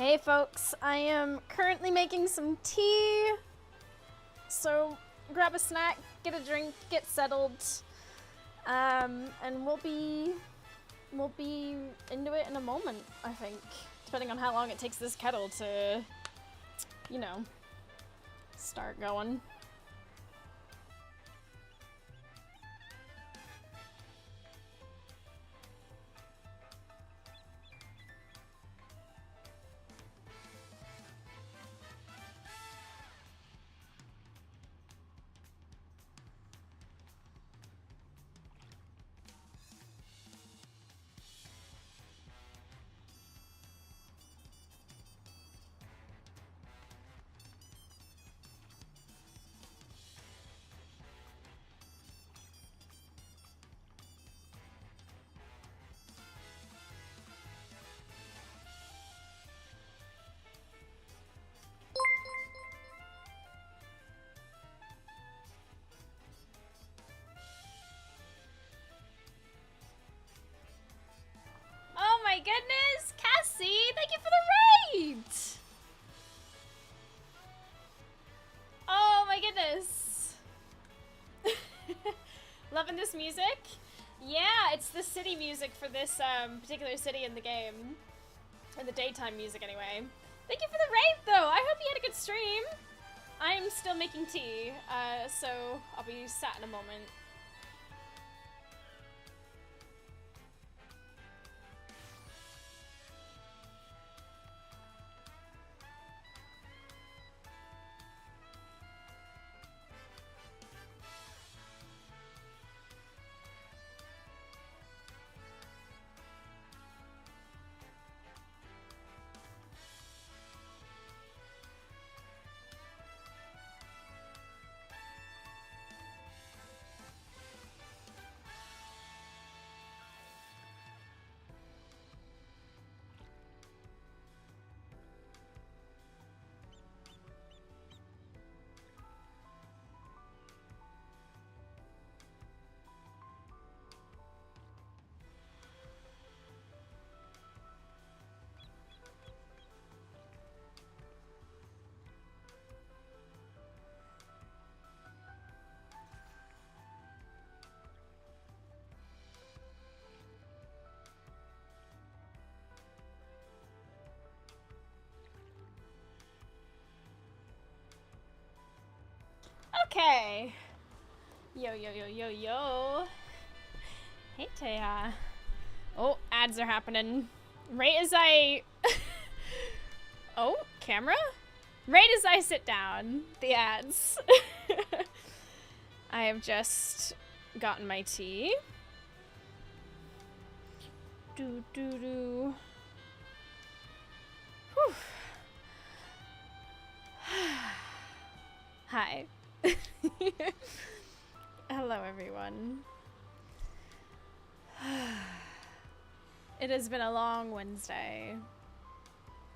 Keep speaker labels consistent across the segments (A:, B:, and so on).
A: Hey folks, I am currently making some tea, so grab a snack, get a drink, get settled, and we'll be into it in a moment, I think, depending on how long it takes this kettle to, you know, start going. Oh my goodness, Cassie, thank you for the raid! Oh my goodness. Loving this music? Yeah, it's the city music for this particular city in the game. In the daytime music anyway. Thank you for the raid though, I hope you had a good stream. I'm still making tea, so I'll be sat in a moment. Okay. Yo, yo, yo, yo, yo. Hey, Teha. Oh, ads are happening. Right as I... Oh, camera? Right as I sit down, the ads. I have just gotten my tea. Do. Whew. Hi. Hello, everyone. It has been a long Wednesday.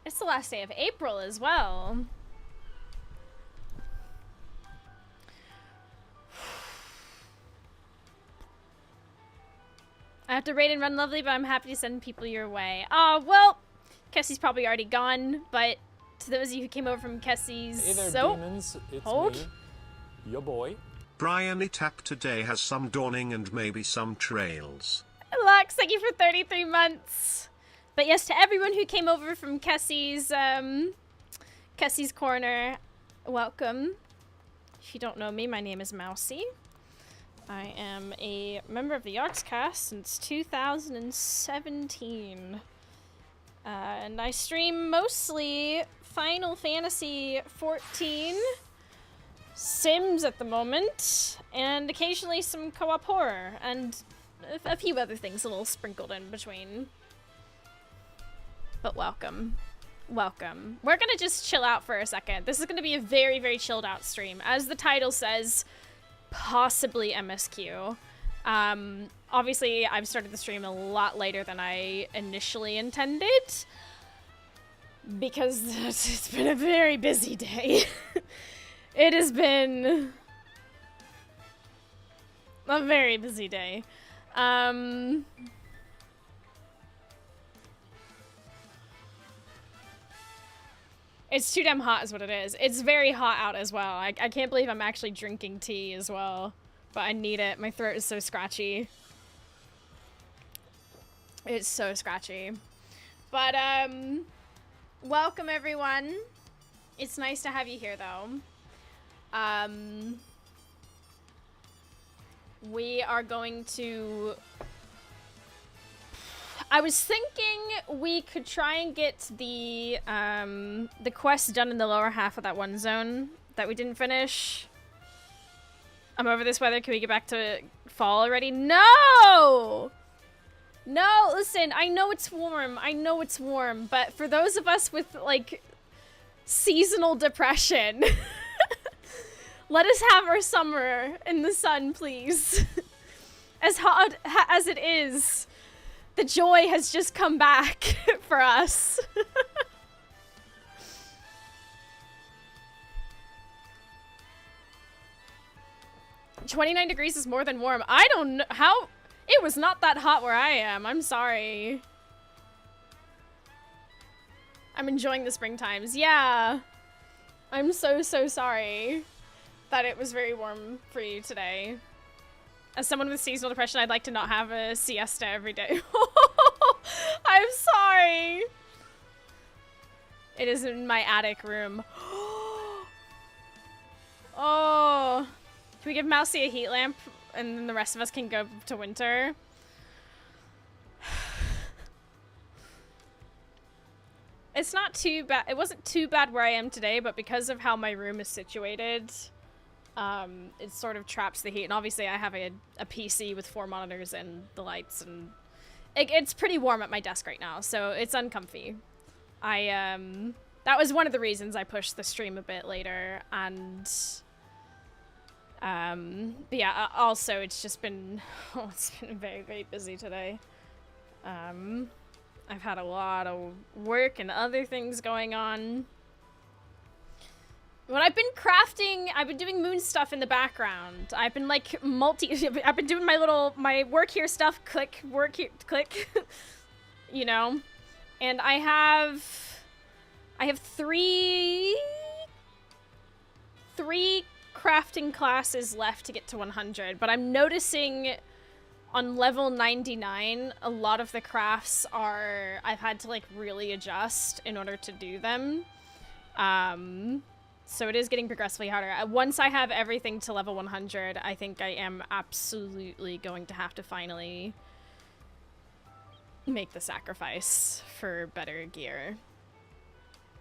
A: It's the last day of April as well. I have to raid and run, lovely, but I'm happy to send people your way. Well, Kessie's probably already gone, but to those of you who came over from Kessie's...
B: Hey there, demons. It's me, your boy.
C: Bryony Tap today has some dawning and maybe some trails.
A: Lux, thank you for 33 months. But yes, to everyone who came over from Kessie's Corner, welcome. If you don't know me, my name is Mousy. I am a member of the Yarkscast since 2017. And I stream mostly Final Fantasy XIV, Sims at the moment, and occasionally some co-op horror, and a few other things a little sprinkled in between. But welcome. Welcome. We're gonna just chill out for a second. This is gonna be a very, very chilled out stream. As the title says, possibly MSQ. Obviously, I've started the stream a lot later than I initially intended, because it's been a very busy day. It has been a very busy day. It's too damn hot is what it is. It's very hot out as well. I can't believe I'm actually drinking tea as well. But I need it. My throat is so scratchy. It's so scratchy. But, welcome everyone. It's nice to have you here though. We are going to... I was thinking we could try and get the quest done in the lower half of that one zone that we didn't finish. I'm over this weather. Can we get back to fall already? No! No, listen, I know it's warm. I know it's warm. But for those of us with, like, seasonal depression, let us have our summer in the sun, please. As hot as it is, the joy has just come back for us. 29 degrees is more than warm. I don't know how. It was not that hot where I am. I'm sorry. I'm enjoying the spring times. Yeah. I'm so sorry that it was very warm for you today. As someone with seasonal depression, I'd like to not have a siesta every day. I'm sorry. It is in my attic room. Oh. Can we give Mousy a heat lamp and then the rest of us can go to winter? It's not too bad. It wasn't too bad where I am today, but because of how my room is situated, it sort of traps the heat. And obviously I have a PC with 4 monitors and the lights, and it's pretty warm at my desk right now, so it's uncomfy. That was one of the reasons I pushed the stream a bit later, and but yeah, also it's just been, it's been very busy today. I've had a lot of work and other things going on. When I've been crafting, I've been doing moon stuff in the background. I've been like I've been doing my work here stuff, click, work here, click, you know? And I have three crafting classes left to get to 100, but I'm noticing on level 99, a lot of the crafts I've had to like really adjust in order to do them. So it is getting progressively harder. Once I have everything to level 100, I think I am absolutely going to have to finally make the sacrifice for better gear.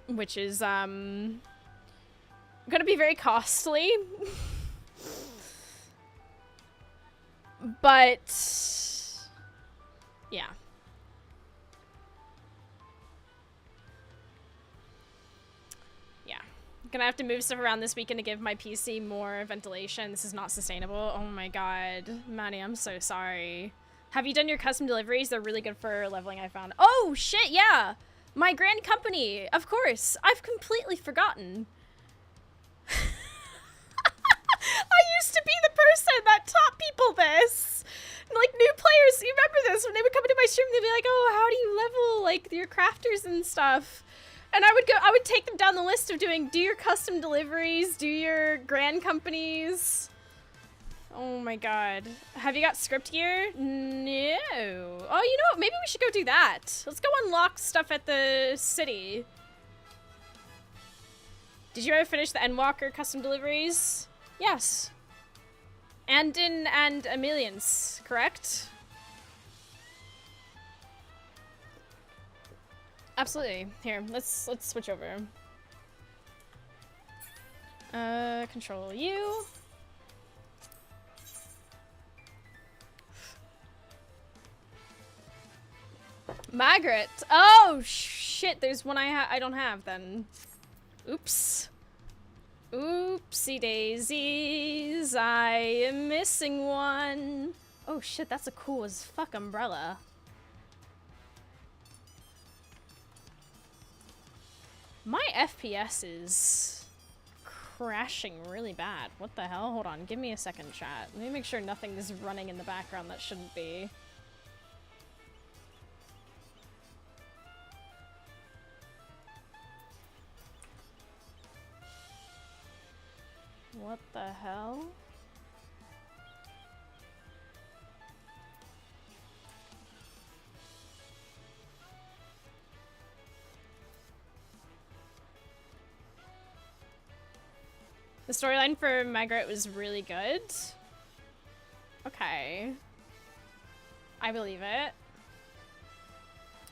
A: Which is, gonna be very costly. But yeah. Yeah. Gonna have to move stuff around this weekend to give my PC more ventilation. This is not sustainable. Oh my god. Maddie, I'm so sorry. Have you done your custom deliveries? They're really good for leveling, I found. Oh shit, yeah! My grand company, of course. I've completely forgotten. I used to be the person that taught people this. Like, new players, you remember this? When they would come into my stream, they'd be like, oh, how do you level, like, your crafters and stuff? And I would take them down the list of do your custom deliveries, do your grand companies. Oh my god. Have you got script gear? No. Oh, you know what? Maybe we should go do that. Let's go unlock stuff at the city. Did you ever finish the Endwalker custom deliveries? Yes. Andin and Emilians, correct? Absolutely. Here, let's switch over. Control U. Margaret. Oh shit, there's one I don't have then. Oops. Oopsie daisies, I am missing one. Oh shit, that's a cool as fuck umbrella. My FPS is crashing really bad. What the hell? Hold on, give me a second, chat. Let me make sure nothing is running in the background that shouldn't be. What the hell? The storyline for Margaret was really good. Okay. I believe it.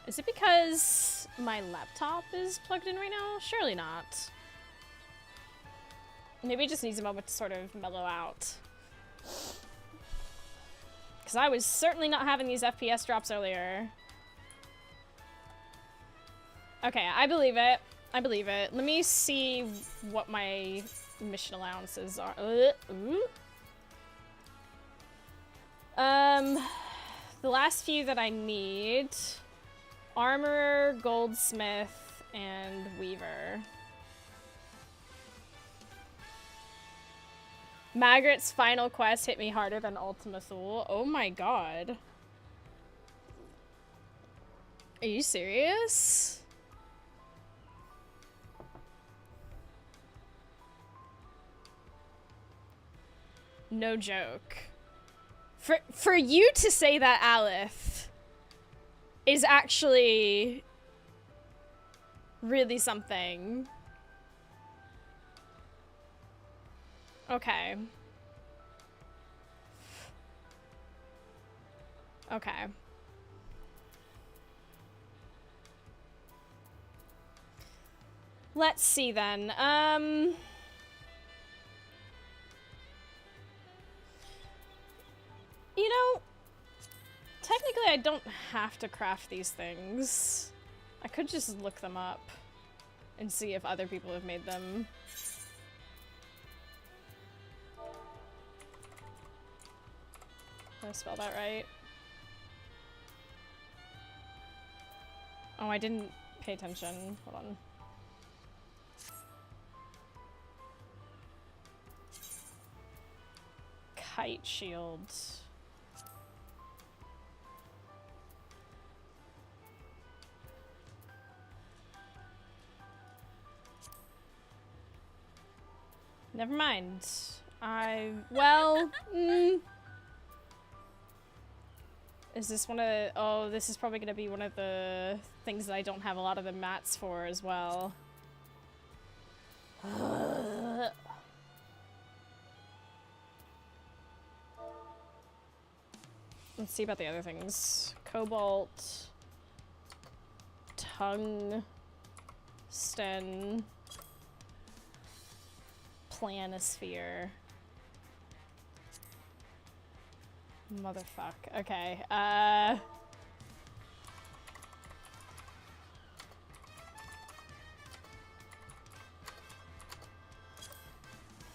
A: Is it because my laptop is plugged in right now? Surely not. Maybe it just needs a moment to sort of mellow out. Because I was certainly not having these FPS drops earlier. Okay, I believe it. I believe it. Let me see what my mission allowances are. The last few that I need: Armorer, Goldsmith, and Weaver. Margaret's final quest hit me harder than Ultima Thule. Oh my god. Are you serious? No joke. For you to say that, Aleph, is actually really something. Okay. Okay. Let's see then. You know, technically I don't have to craft these things. I could just look them up and see if other people have made them. Did I spell that right? Oh, I didn't pay attention. Hold on. Kite shield. Never mind. Well, is this one of, oh, this is probably gonna be one of the things that I don't have a lot of the mats for as well. Let's see about the other things. Cobalt, tungsten, planisphere. Motherfuck. Okay.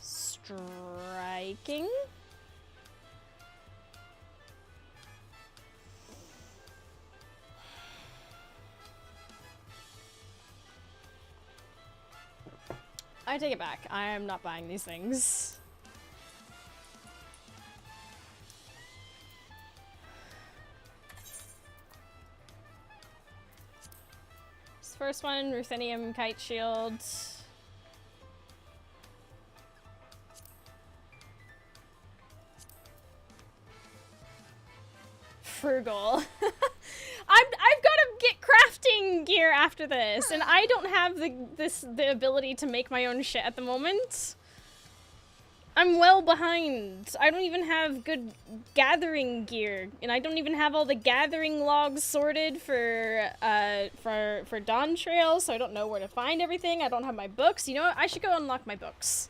A: Striking. I take it back. I am not buying these things. This first one, ruthenium kite shield. Frugal. I've got to get crafting gear after this, and I don't have the ability to make my own shit at the moment. I'm well behind. I don't even have good gathering gear, and I don't even have all the gathering logs sorted for Dawntrail, so I don't know where to find everything. I don't have my books. You know what? I should go unlock my books.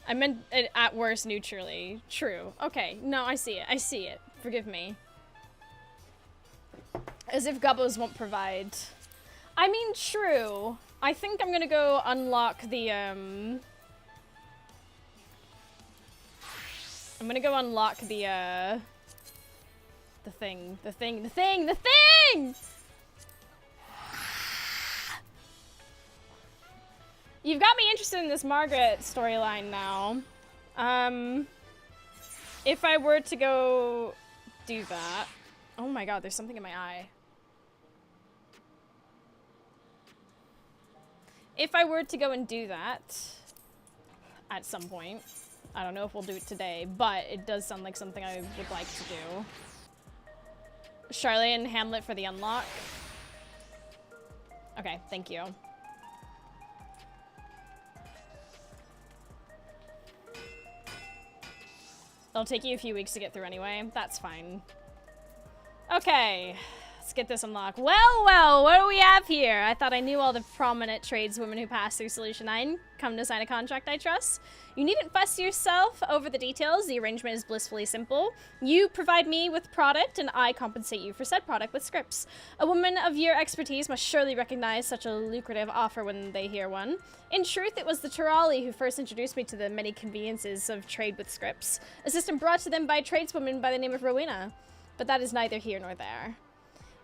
A: I meant it at worst neutrally. True. Okay. No, I see it. I see it. Forgive me. As if Gubbos won't provide. I mean, true. I think I'm gonna go unlock the, I'm gonna go unlock the thing. You've got me interested in this Margaret storyline now. If I were to go do that... Oh my god, there's something in my eye. if I were to go and do that at some point, I don't know if we'll do it today, but it does sound like something I would like to do. Charlotte and Hamlet for the unlock. Okay, thank you. It'll take you a few weeks to get through anyway. That's fine. Okay, let's get this unlocked. Well, well, what do we have here? I thought I knew all the prominent tradeswomen who passed through Solution 9. Come to sign a contract, I trust. You needn't fuss yourself over the details. The arrangement is blissfully simple. You provide me with product, and I compensate you for said product with scripts. A woman of your expertise must surely recognize such a lucrative offer when they hear one. In truth, it was the Turali who first introduced me to the many conveniences of trade with scripts, a system brought to them by a tradeswoman by the name of Rowena. But that is neither here nor there.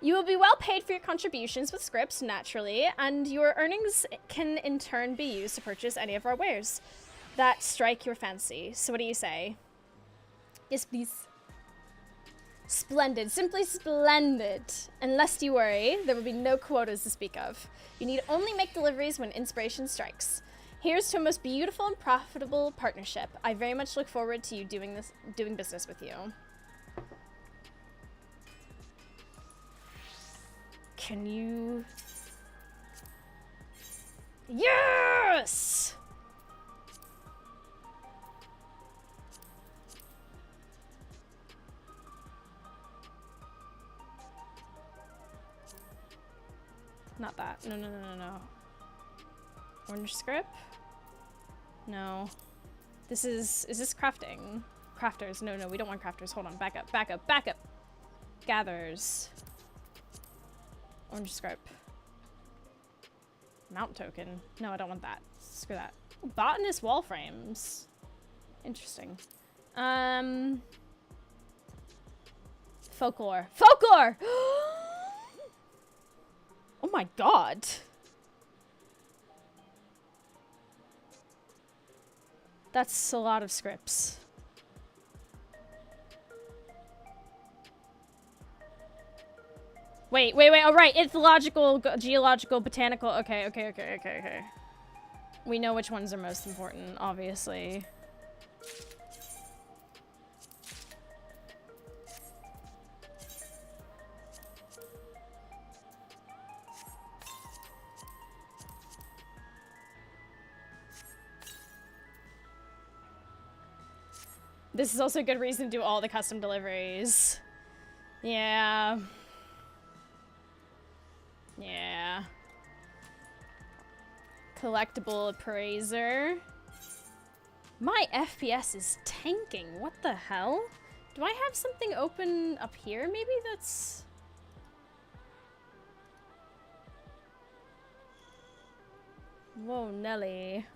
A: You will be well paid for your contributions with scripts, naturally, and your earnings can in turn be used to purchase any of our wares that strike your fancy. So what do you say? Yes, please. Splendid. Simply splendid. And lest you worry, there will be no quotas to speak of. You need only make deliveries when inspiration strikes. Here's to a most beautiful and profitable partnership. I very much look forward to you doing business with you. Can you... Yes! Not that. No, no, no, no, no. Orange script? No. This is this crafting? Crafters. No, no, we don't want crafters. Hold on. Back up, back up, back up. Gatherers. Orange script. Mount token. No, I don't want that. Screw that. Ooh, botanist wall frames. Interesting. Folklore. Folklore! Oh my god. That's a lot of scripts. Wait, wait, wait. Oh, right. Ethological, geological, botanical. Okay, okay, okay, okay, okay. We know which ones are most important, obviously. This is also a good reason to do all the custom deliveries. Yeah. Yeah. Collectible appraiser. My FPS is tanking. What the hell? Do I have something open up here? Maybe that's... Whoa, Nelly.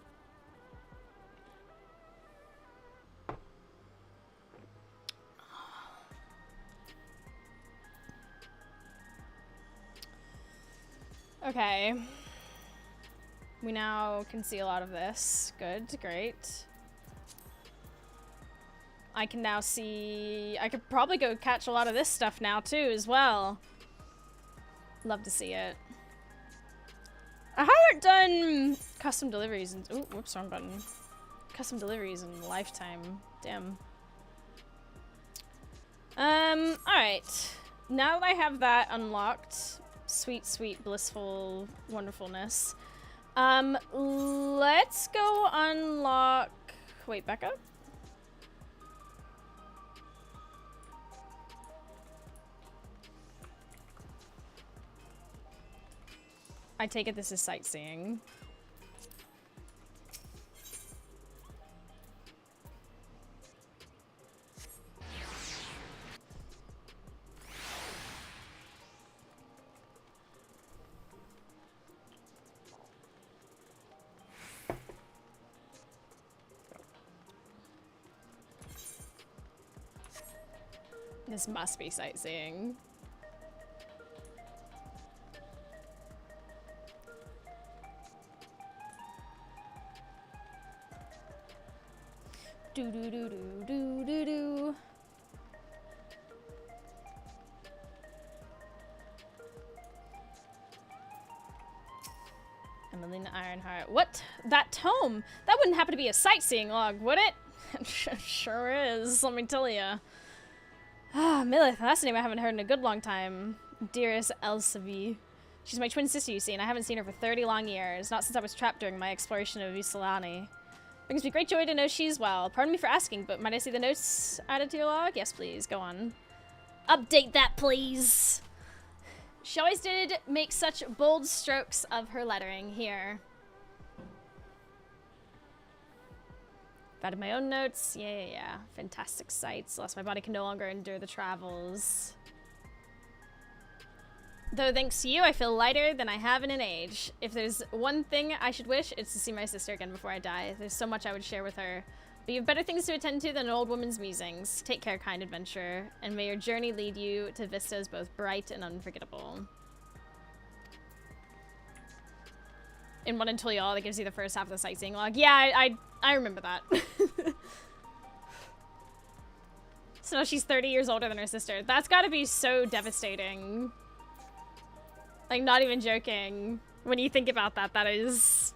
A: Okay. We now can see a lot of this. Good, great. I can now see... I could probably go catch a lot of this stuff now, too, as well. Love to see it. I haven't done custom deliveries in... Ooh, whoops, wrong button. Custom deliveries in a lifetime. Damn. Alright. Now that I have that unlocked... Sweet, sweet, blissful wonderfulness. Let's go unlock... Wait, back up? I take it this is sightseeing. This must be sightseeing. Do do do do do do do. Lillian Ironheart. What? That tome? That wouldn't happen to be a sightseeing log, would it? Sure is, let me tell ya. Ah, Milith, that's a name I haven't heard in a good long time. Dearest Elsevier. She's my twin sister, you see, and I haven't seen her for 30 long years. Not since I was trapped during my exploration of Isolani. Brings me great joy to know she's well. Pardon me for asking, but might I see the notes added to your log? Yes, please. Go on. Update that, please. She always did make such bold strokes of her lettering here. Added my own notes. Yeah. Fantastic sights. Lest my body can no longer endure the travels. Though thanks to you, I feel lighter than I have in an age. If there's one thing I should wish, it's to see my sister again before I die. There's so much I would share with her. But you have better things to attend to than an old woman's musings. Take care, kind adventurer, and may your journey lead you to vistas both bright and unforgettable. In One Until Y'all, that gives you the first half of the sightseeing log. Yeah, I remember that. So now she's 30 years older than her sister. That's gotta be so devastating. Like, not even joking. When you think about that, that is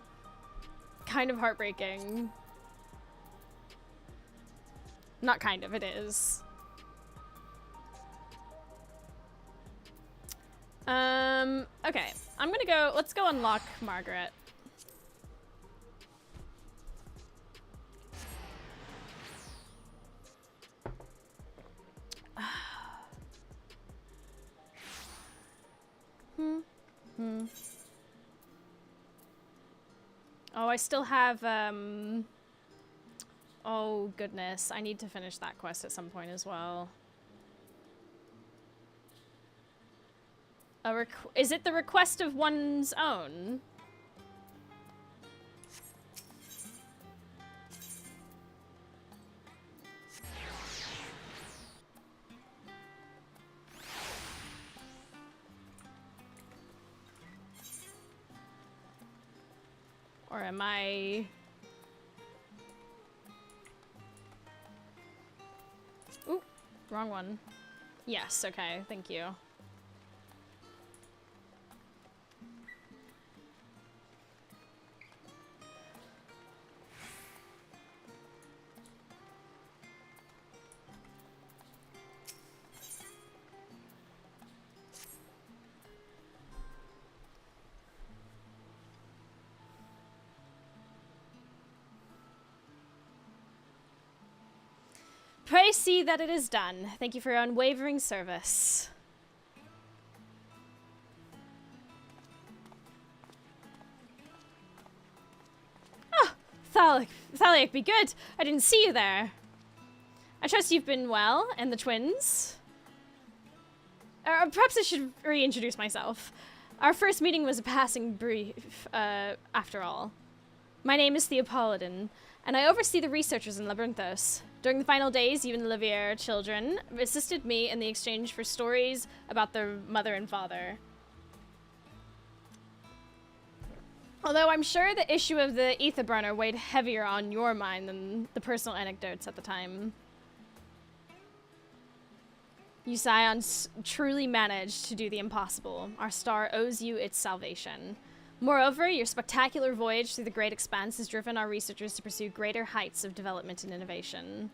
A: kind of heartbreaking. Not kind of, it is. Okay. I'm gonna go, let's go unlock Margaret. Oh, I still have, oh, goodness. I need to finish that quest at some point as well. Is it the request of one's own? Or am I... Ooh, wrong one. Yes, okay, thank you. Pray see that it is done. Thank you for your unwavering service. Ah, Thalic, be good. I didn't see you there. I trust you've been well, and the twins. Perhaps I should reintroduce myself. Our first meeting was a passing brief, after all. My name is Theopolidan, and I oversee the researchers in Labyrinthos. During the final days, you and the Livier children assisted me in the exchange for stories about their mother and father. Although I'm sure the issue of the ether burner weighed heavier on your mind than the personal anecdotes at the time. You Scions truly managed to do the impossible. Our star owes you its salvation. Moreover, your spectacular voyage through the great expanse has driven our researchers to pursue greater heights of development and innovation.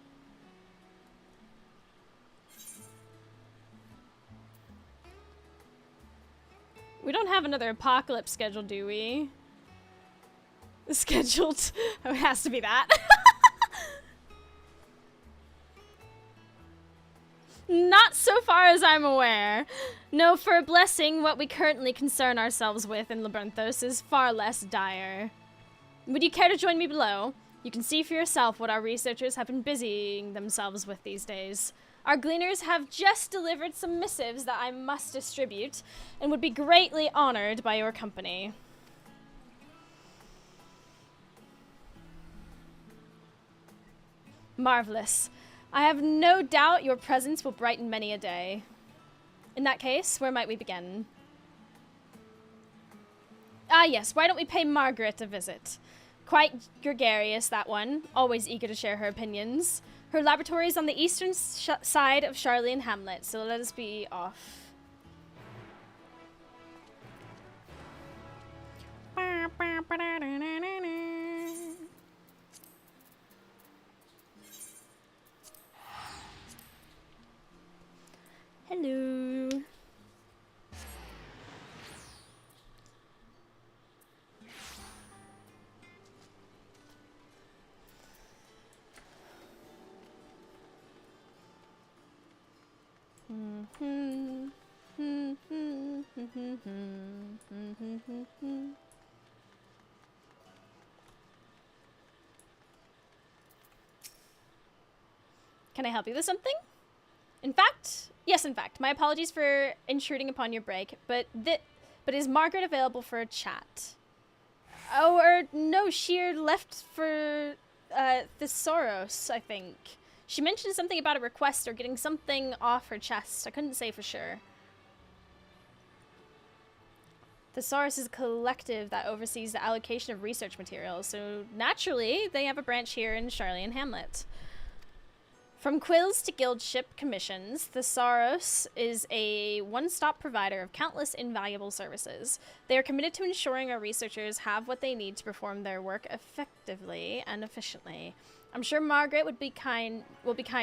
A: We don't have another apocalypse scheduled, do we? Scheduled? Oh, it has to be that. Not so far as I'm aware. No, for a blessing, what we currently concern ourselves with in Labyrinthos is far less dire. Would you care to join me below? You can see for yourself what our researchers have been busying themselves with these days. Our gleaners have just delivered some missives that I must distribute, and would be greatly honored by your company. Marvelous. I have no doubt your presence will brighten many a day. In that case, where might we begin? Ah yes, why don't we pay Margaret a visit? Quite gregarious, that one, always eager to share her opinions. Her laboratory is on the eastern side of Charlene Hamlet, so let us be off. Hello. Can I help you with something? In fact, yes, in fact. My apologies for intruding upon your break, but is Margaret available for a chat? Oh, or no, she left for Thesaurus, I think. She mentioned something about a request or getting something off her chest. I couldn't say for sure. Thesaurus is a collective that oversees the allocation of research materials, so naturally, they have a branch here in Charlian Hamlet. From quills to guildship commissions, Thesaurus is a one-stop provider of countless invaluable services. They are committed to ensuring our researchers have what they need to perform their work effectively and efficiently. I'm sure Margaret will be kind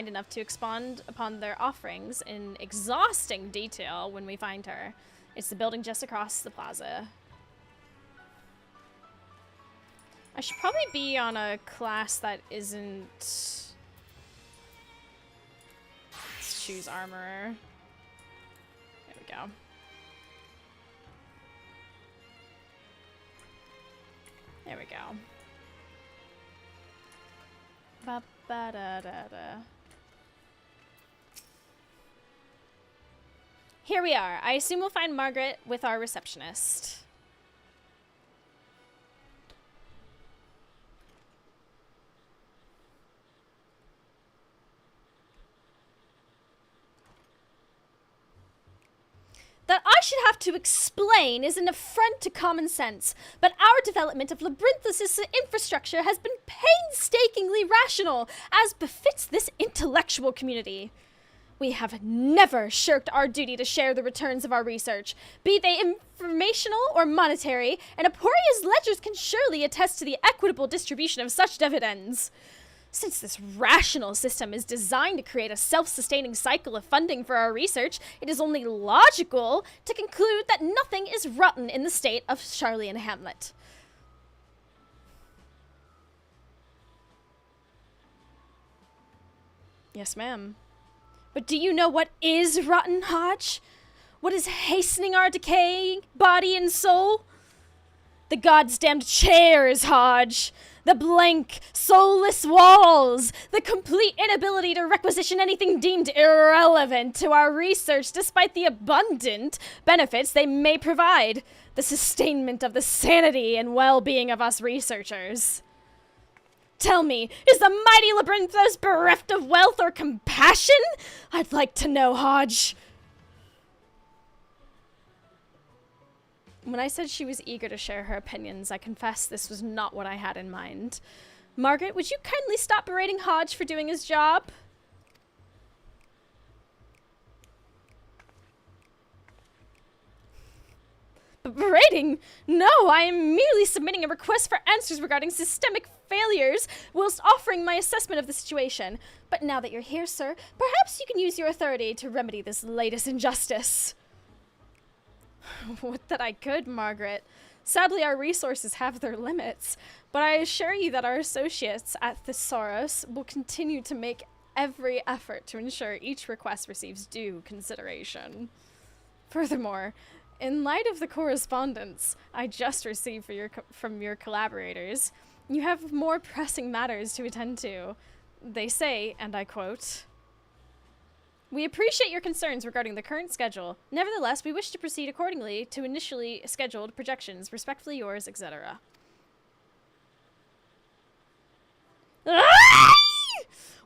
A: enough to expound upon their offerings in exhausting detail when we find her. It's the building just across the plaza. I should probably be on a class that isn't... Let's choose Armorer. There we go. There we go. Ba-ba-da-da-da. Here we are. I assume we'll find Margaret with our receptionist. That I should have to explain is an affront to common sense, but our development of Labyrinthus' infrastructure has been painstakingly rational, as befits this intellectual community. We have never shirked our duty to share the returns of our research, be they informational or monetary, and Aporia's ledgers can surely attest to the equitable distribution of such dividends. Since this rational system is designed to create a self-sustaining cycle of funding for our research, it is only logical to conclude that nothing is rotten in the state of Charlian Hamlet. Yes, ma'am. But do you know what is rotten, Hodge? What is hastening our decay, body and soul? The goddamned chairs, Hodge. The blank, soulless walls. The complete inability to requisition anything deemed irrelevant to our research despite the abundant benefits they may provide. The sustainment of the sanity and well-being of us researchers. Tell me, is the mighty Labyrinthos bereft of wealth or compassion? I'd like to know, Hodge. When I said she was eager to share her opinions, I confess this was not what I had in mind. Margaret, would you kindly stop berating Hodge for doing his job? Berating? No, I am merely submitting a request for answers regarding systemic failures whilst offering my assessment of the situation. But now that you're here, sir, perhaps you can use your authority to remedy this latest injustice. Would that I could, Margaret. Sadly, our resources have their limits, but I assure you that our associates at Thesaurus will continue to make every effort to ensure each request receives due consideration. Furthermore, in light of the correspondence I just received from your collaborators, you have more pressing matters to attend to. They say, and I quote, "We appreciate your concerns regarding the current schedule. Nevertheless, we wish to proceed accordingly to initially scheduled projections. Respectfully yours, etc."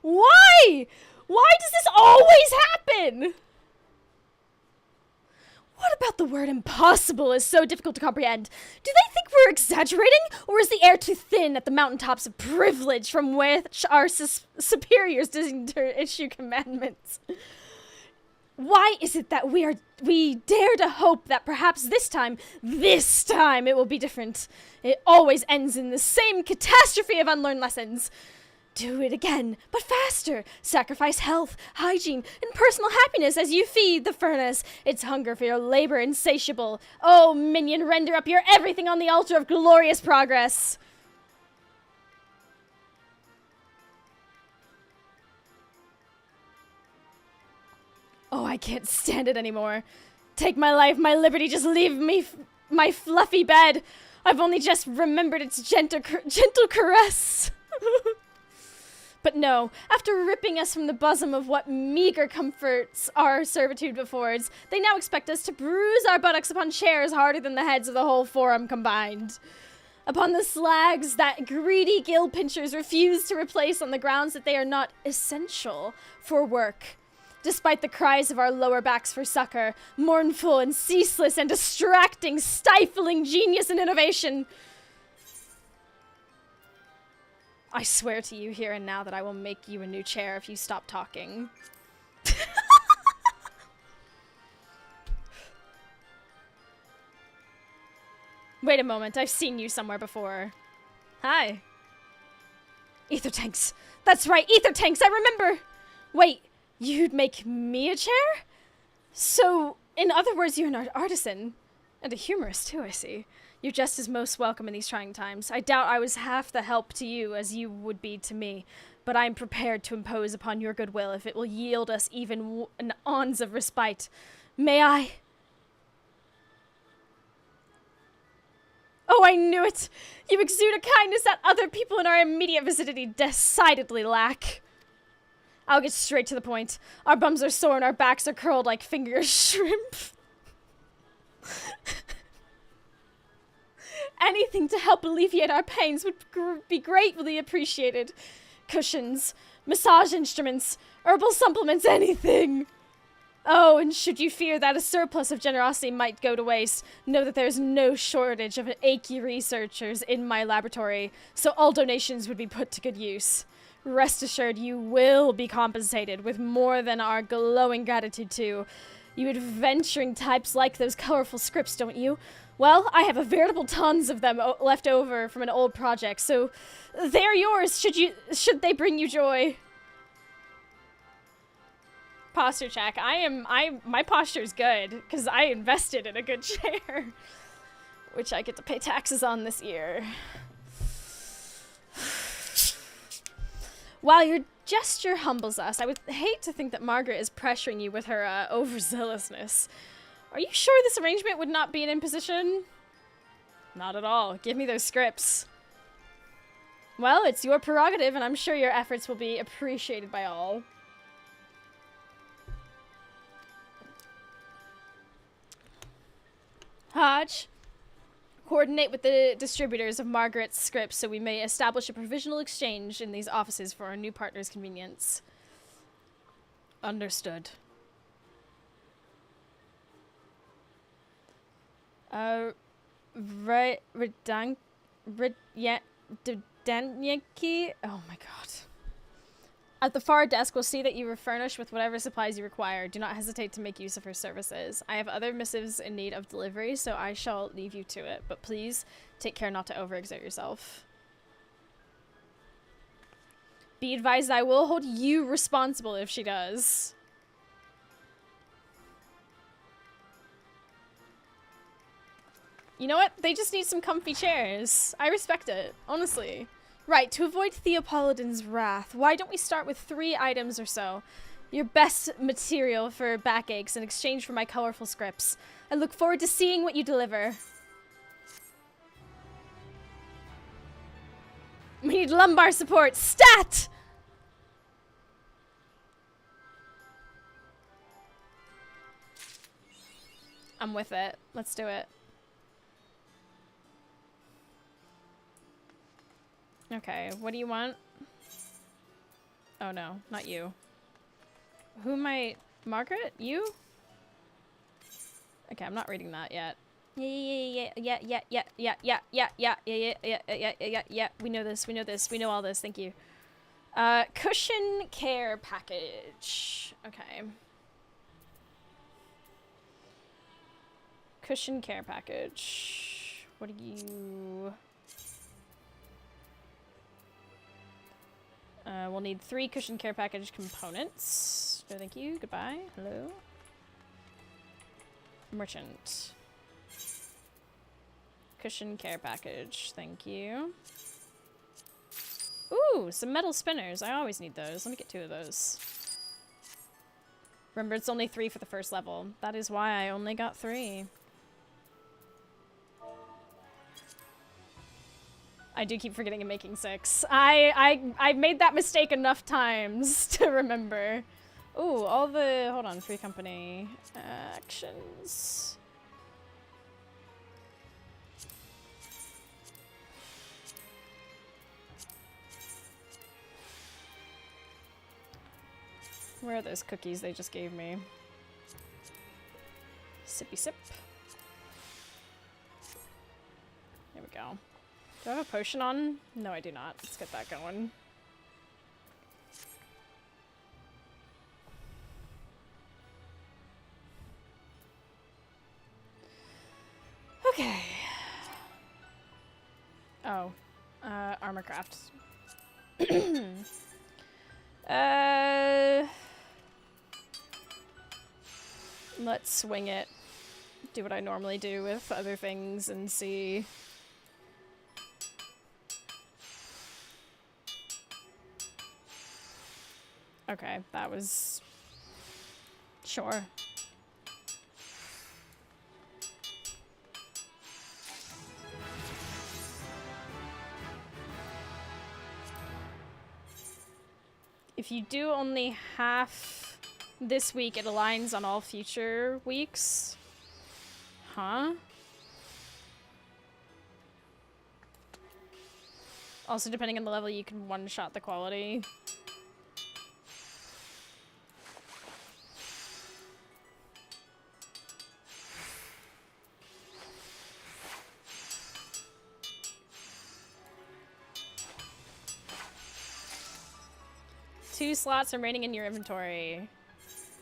A: Why? Why does this always happen? What about the word impossible is so difficult to comprehend? Do they think we're exaggerating, or is the air too thin at the mountaintops of privilege from which our superiors didn't issue commandments? Why is it that we dare to hope that perhaps this time it will be different? It always ends in the same catastrophe of unlearned lessons. Do it again, but faster. Sacrifice health, hygiene, and personal happiness as you feed the furnace. Its hunger for your labor insatiable. Oh, minion, render up your everything on the altar of glorious progress. Oh, I can't stand it anymore. Take my life, my liberty, just leave me my fluffy bed. I've only just remembered its gentle caress. But no, after ripping us from the bosom of what meager comforts our servitude affords, they now expect us to bruise our buttocks upon chairs harder than the heads of the whole forum combined. Upon the slags that greedy gill pinchers refuse to replace on the grounds that they are not essential for work. Despite the cries of our lower backs for succor, mournful and ceaseless and distracting, stifling genius and innovation. I swear to you here and now that I will make you a new chair if you stop talking. Wait a moment, I've seen you somewhere before. Hi. Ether tanks. That's right, ether tanks, I remember. Wait. You'd make me a chair? So, in other words, you're an artisan. And a humorist, too, I see. You're just as most welcome in these trying times. I doubt I was half the help to you as you would be to me. But I am prepared to impose upon your goodwill if it will yield us even an ounce of respite. May I? Oh, I knew it! You exude a kindness that other people in our immediate vicinity decidedly lack. I'll get straight to the point. Our bums are sore and our backs are curled like finger shrimp. Anything to help alleviate our pains would be greatly appreciated. Cushions, massage instruments, herbal supplements, anything. Oh, and should you fear that a surplus of generosity might go to waste, know that there is no shortage of achy researchers in my laboratory, so all donations would be put to good use. Rest assured you will be compensated with more than our glowing gratitude too. You adventuring types like those colorful scripts, don't you? Well, I have a veritable tons of them left over from an old project, so they're yours should they bring you joy. Posture check. My posture's good because I invested in a good chair, which I get to pay taxes on this year. While your gesture humbles us, I would hate to think that Margaret is pressuring you with her overzealousness. Are you sure this arrangement would not be an imposition? Not at all. Give me those scripts. Well, it's your prerogative, and I'm sure your efforts will be appreciated by all. Hodge, coordinate with the distributors of Margaret's scripts so we may establish a provisional exchange in these offices for our new partner's convenience. Understood. Danyeki? Oh my god. At the far desk, we'll see that you are furnished with whatever supplies you require. Do not hesitate to make use of her services. I have other missives in need of delivery, so I shall leave you to it. But please, take care not to overexert yourself. Be advised I will hold you responsible if she does. You know what? They just need some comfy chairs. I respect it, honestly. Right, to avoid Theopolidan's wrath, why don't we start with 3 items or so? Your best material for backaches in exchange for my colorful scripts. I look forward to seeing what you deliver. We need lumbar support. Stat! I'm with it. Let's do it. Okay, what do you want? Oh no, not you. Who am I? Margaret? You? Okay, I'm not reading that yet. Yeah. We know this, we know all this, thank you. Cushion care package. Okay. Cushion care package. What do you... we'll need 3 cushion care package components. No, thank you. Goodbye. Hello. Merchant. Cushion care package. Thank you. Ooh, some metal spinners. I always need those. Let me get 2 of those. Remember, it's only 3 for the first level. That is why I only got 3. I do keep forgetting I'm making 6. I've made that mistake enough times to remember. Ooh, all the... Hold on. Free company. Actions. Where are those cookies they just gave me? Sippy sip. There we go. Do I have a potion on? No, I do not. Let's get that going. Okay. Oh. Armor craft. Let's swing it. Do what I normally do with other things and see. Okay, that was... Sure. If you do only half this week, it aligns on all future weeks. Huh? Also, depending on the level, you can one-shot the quality. Two slots remaining in your inventory.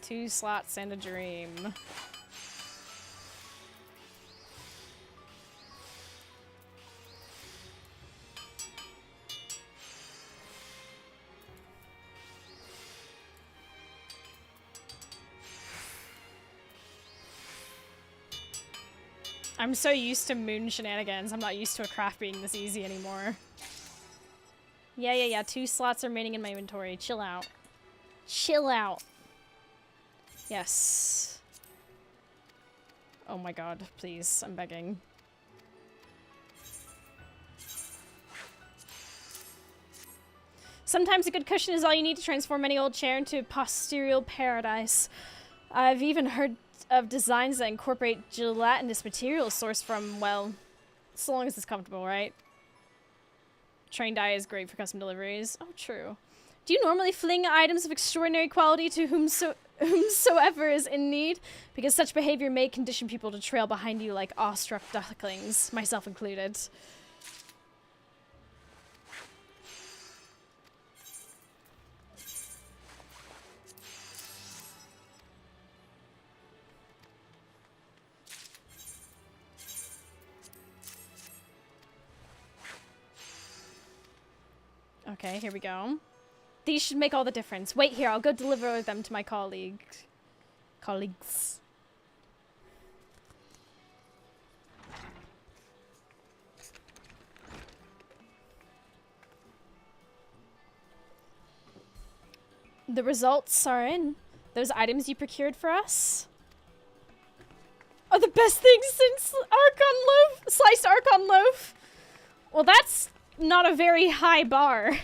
A: 2 slots and a dream. I'm so used to moon shenanigans, I'm not used to a craft being this easy anymore. Yeah. 2 slots remaining in my inventory. Chill out. Chill out. Yes. Oh my god, please. I'm begging. Sometimes a good cushion is all you need to transform any old chair into a posterior paradise. I've even heard of designs that incorporate gelatinous materials sourced from, well, so long as it's comfortable, right? Train dye is great for custom deliveries. Oh, true. Do you normally fling items of extraordinary quality to whomsoever is in need? Because such behavior may condition people to trail behind you like awestruck ducklings, myself included. Okay, here we go. These should make all the difference. Wait here, I'll go deliver them to my colleagues. The results are in. Those items you procured for us are the best things since Archon Loaf, sliced Archon Loaf. Well, that's not a very high bar.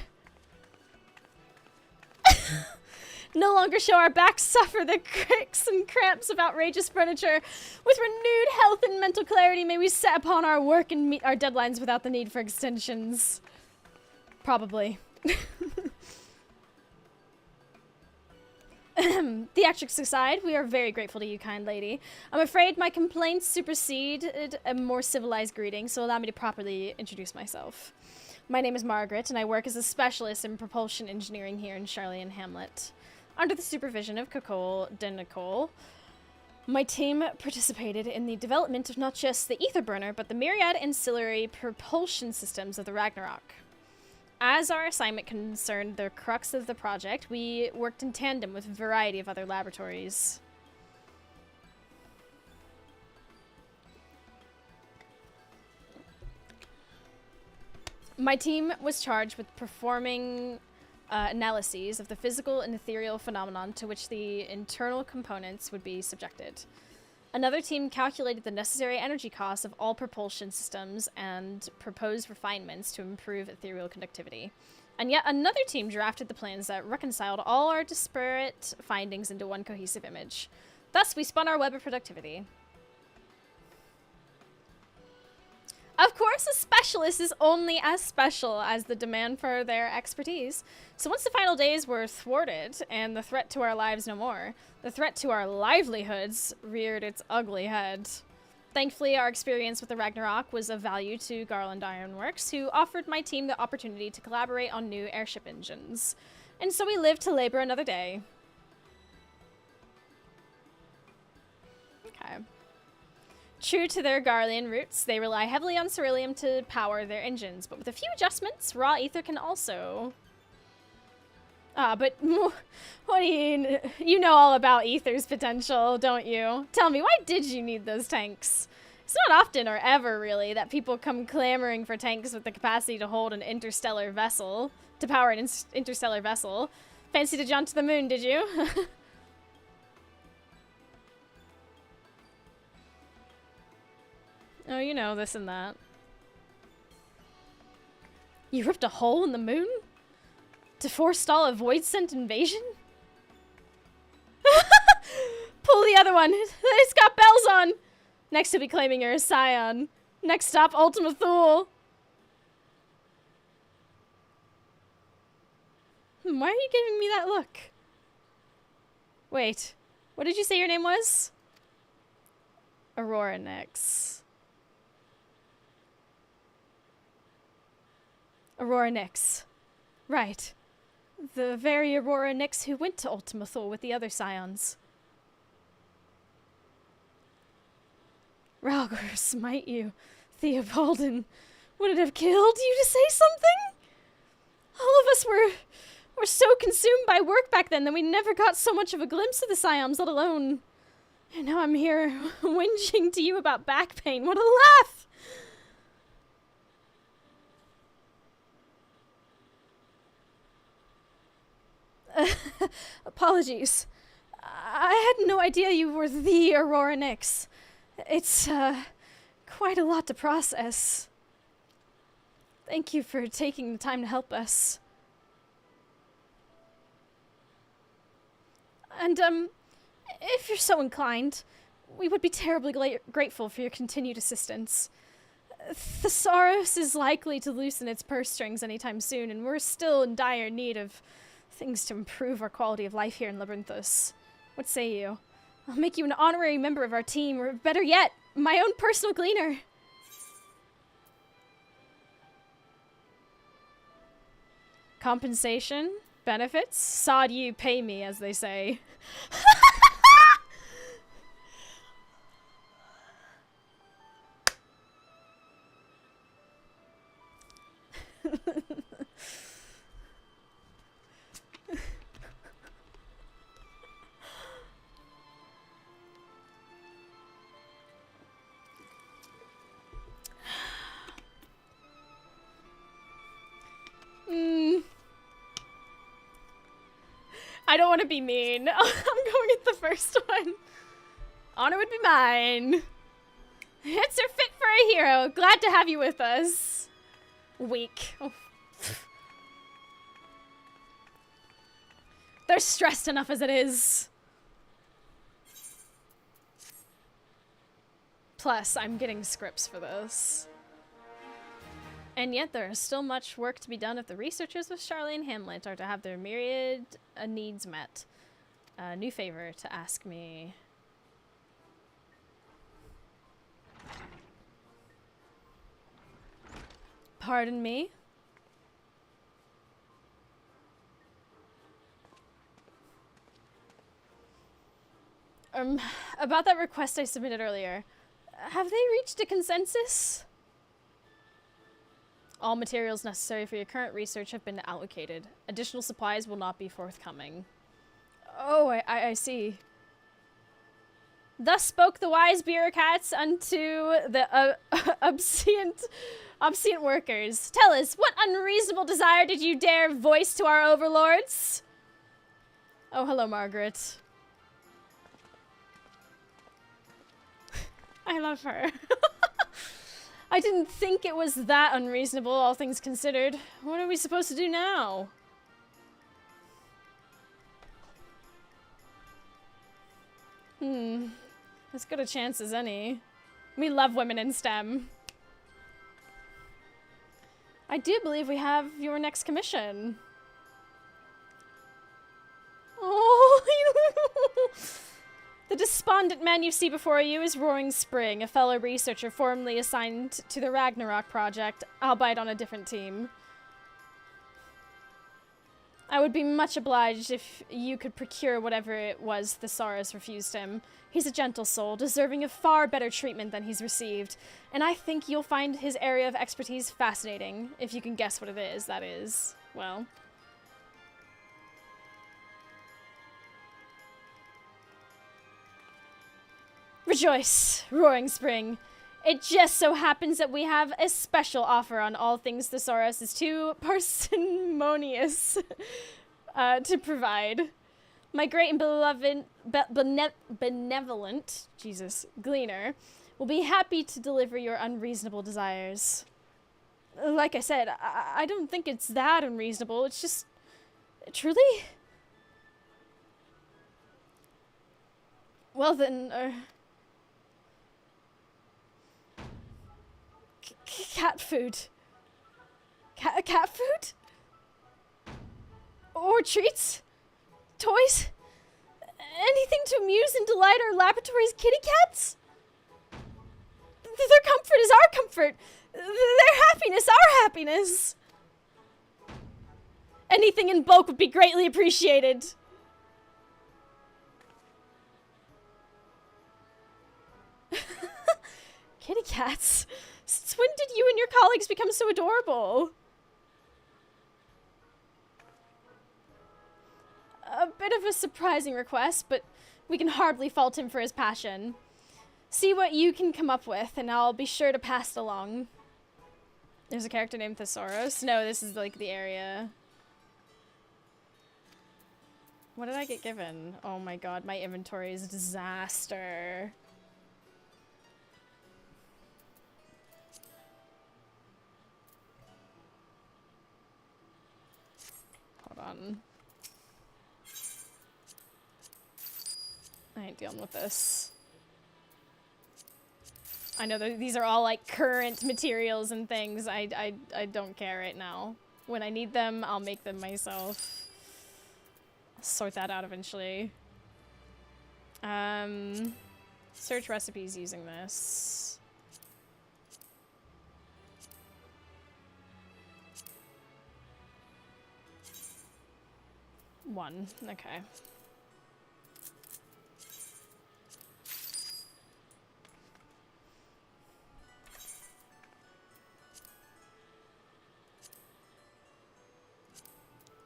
A: No longer shall our backs suffer the cricks and cramps of outrageous furniture. With renewed health and mental clarity, may we set upon our work and meet our deadlines without the need for extensions. Probably. Theatrics aside, we are very grateful to you, kind lady. I'm afraid my complaints superseded a more civilized greeting, so allow me to properly introduce myself. My name is Margaret, and I work as a specialist in propulsion engineering here in Charlie and Hamlet. Under the supervision of Cacole de Nicole, My team participated in the development of not just the ether burner, but the myriad ancillary propulsion systems of the Ragnarok. As our assignment concerned the crux of the project, we worked in tandem with a variety of other laboratories. My team was charged with performing analyses of the physical and ethereal phenomenon to which the internal components would be subjected. Another team calculated the necessary energy costs of all propulsion systems and proposed refinements to improve ethereal conductivity. And yet another team drafted the plans that reconciled all our disparate findings into one cohesive image. Thus, we spun our web of productivity. Of course, a specialist is only as special as the demand for their expertise. So once the final days were thwarted and the threat to our lives no more, the threat to our livelihoods reared its ugly head. Thankfully, our experience with the Ragnarok was of value to Garland Ironworks, who offered my team the opportunity to collaborate on new airship engines. And so we lived to labor another day. Okay. True to their Garlean roots, they rely heavily on ceruleum to power their engines, but with a few adjustments, raw ether can also... but what do you know all about ether's potential, don't you? Tell me, why did you need those tanks? It's not often or ever, really, that people come clamoring for tanks with the capacity to hold an interstellar vessel, to power an interstellar vessel. Fancy to jaunt to the moon, did you? Oh, you know, this and that. You ripped a hole in the moon? To forestall a void-sent invasion? Pull the other one! It's got bells on! Next to be claiming you're a scion. Next stop, Ultima Thule. Why are you giving me that look? Wait, what did you say your name was? Aurora Nyx. Aurora Nyx. Right. The very Aurora Nyx who went to Ultima Thule with the other scions. Ralgor smite you, Theobaldin. Would it have killed you to say something? All of us were so consumed by work back then that we never got so much of a glimpse of the scions, let alone... And now I'm here, whinging to you about back pain. What a laugh! Apologies. I had no idea you were the Aurora Nyx. It's, quite a lot to process. Thank you for taking the time to help us. And, if you're so inclined, we would be terribly grateful for your continued assistance. Thesaurus is likely to loosen its purse strings anytime soon, and we're still in dire need of things to improve our quality of life here in Labyrinthos. What say you? I'll make you an honorary member of our team, or better yet, my own personal gleaner. Compensation? Benefits? Sod you, pay me, as they say. I don't want to be mean. I'm going with the first one. Honor would be mine. Hits are fit for a hero. Glad to have you with us. Weak. Oh. They're stressed enough as it is. Plus, I'm getting scripts for this. And yet there is still much work to be done if the researchers of Charlene Hamlet are to have their myriad needs met. A new favor to ask me. Pardon me? About that request I submitted earlier. Have they reached a consensus? All materials necessary for your current research have been allocated. Additional supplies will not be forthcoming. Oh, I see. Thus spoke the wise bureaucrats unto the obscient workers. Tell us, what unreasonable desire did you dare voice to our overlords? Oh, hello, Margaret. I love her. I didn't think it was that unreasonable, all things considered. What are we supposed to do now? As good a chance as any. We love women in STEM. I do believe we have your next commission. Oh, the despondent man you see before you is Roaring Spring, a fellow researcher formerly assigned to the Ragnarok project, albeit on a different team. I would be much obliged if you could procure whatever it was Thesaurus refused him. He's a gentle soul, deserving of far better treatment than he's received, and I think you'll find his area of expertise fascinating, if you can guess what it is, that is. Well... Rejoice, Roaring Spring. It just so happens that we have a special offer on all things Thesaurus is too parsimonious to provide. My great and beloved, benevolent, Gleaner, will be happy to deliver your unreasonable desires. Like I said, I don't think it's that unreasonable, it's just... Truly? Well then, cat food. Cat food? Or treats? Toys? Anything to amuse and delight our laboratory's kitty cats? Their comfort is our comfort. Their happiness, our happiness. Anything in bulk would be greatly appreciated. Kitty cats? Since when did you and your colleagues become so adorable? A bit of a surprising request, but we can hardly fault him for his passion. See what you can come up with, and I'll be sure to pass it along. There's a character named Thesaurus? No, this is like the area. What did I get given? Oh my god, my inventory is a disaster. Hold on. I ain't dealing with this. I know that these are all like current materials and things. I don't care right now. When I need them, I'll make them myself. I'll sort that out eventually. Search recipes using this. One, okay.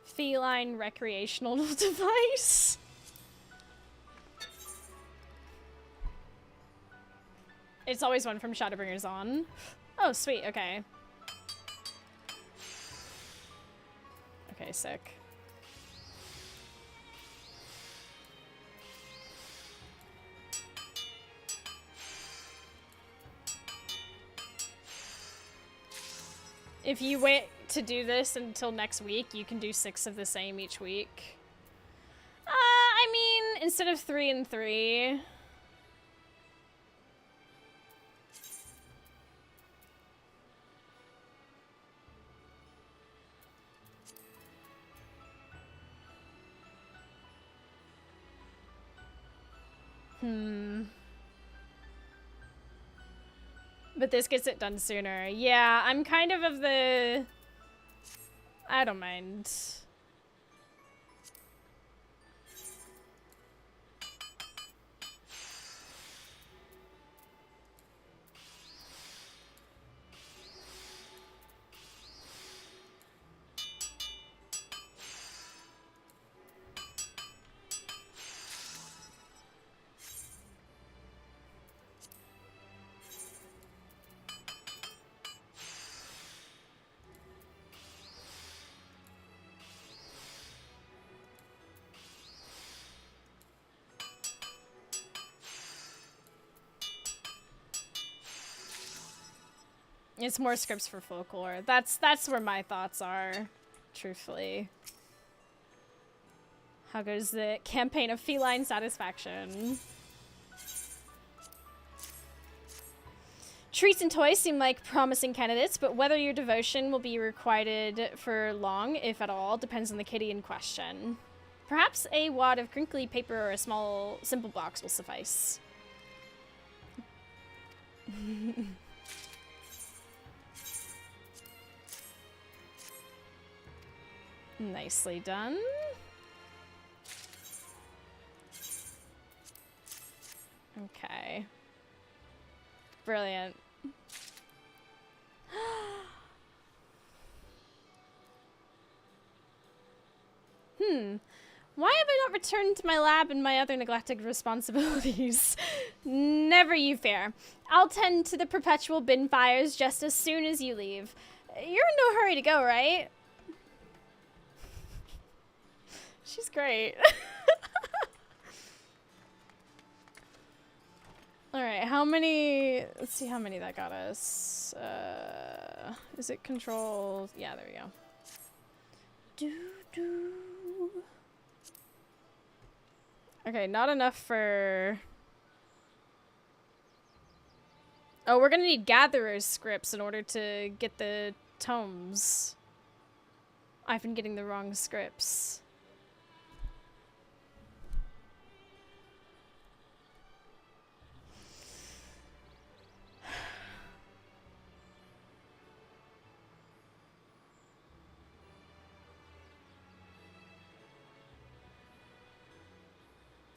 A: Feline recreational device. It's always one from Shadowbringers On. Oh, sweet, okay. Okay, sick. If you wait to do this until next week, you can do 6 of the same each week. I mean, instead of 3 and 3. But this gets it done sooner. Yeah, I'm kind of the... I don't mind. It's more scripts for folklore. That's where my thoughts are, truthfully. How goes the campaign of feline satisfaction? Treats and toys seem like promising candidates, but whether your devotion will be requited for long, if at all, depends on the kitty in question. Perhaps a wad of crinkly paper or a small, simple box will suffice. Nicely done. Okay. Brilliant. Why have I not returned to my lab and my other neglected responsibilities? Never you fear. I'll tend to the perpetual bin fires just as soon as you leave. You're in no hurry to go, right? She's great. Alright, how many... Let's see how many that got us. Is it control? Yeah, there we go. Doo-doo. Okay, not enough for... Oh, we're gonna need gatherer's scripts in order to get the tomes. I've been getting the wrong scripts.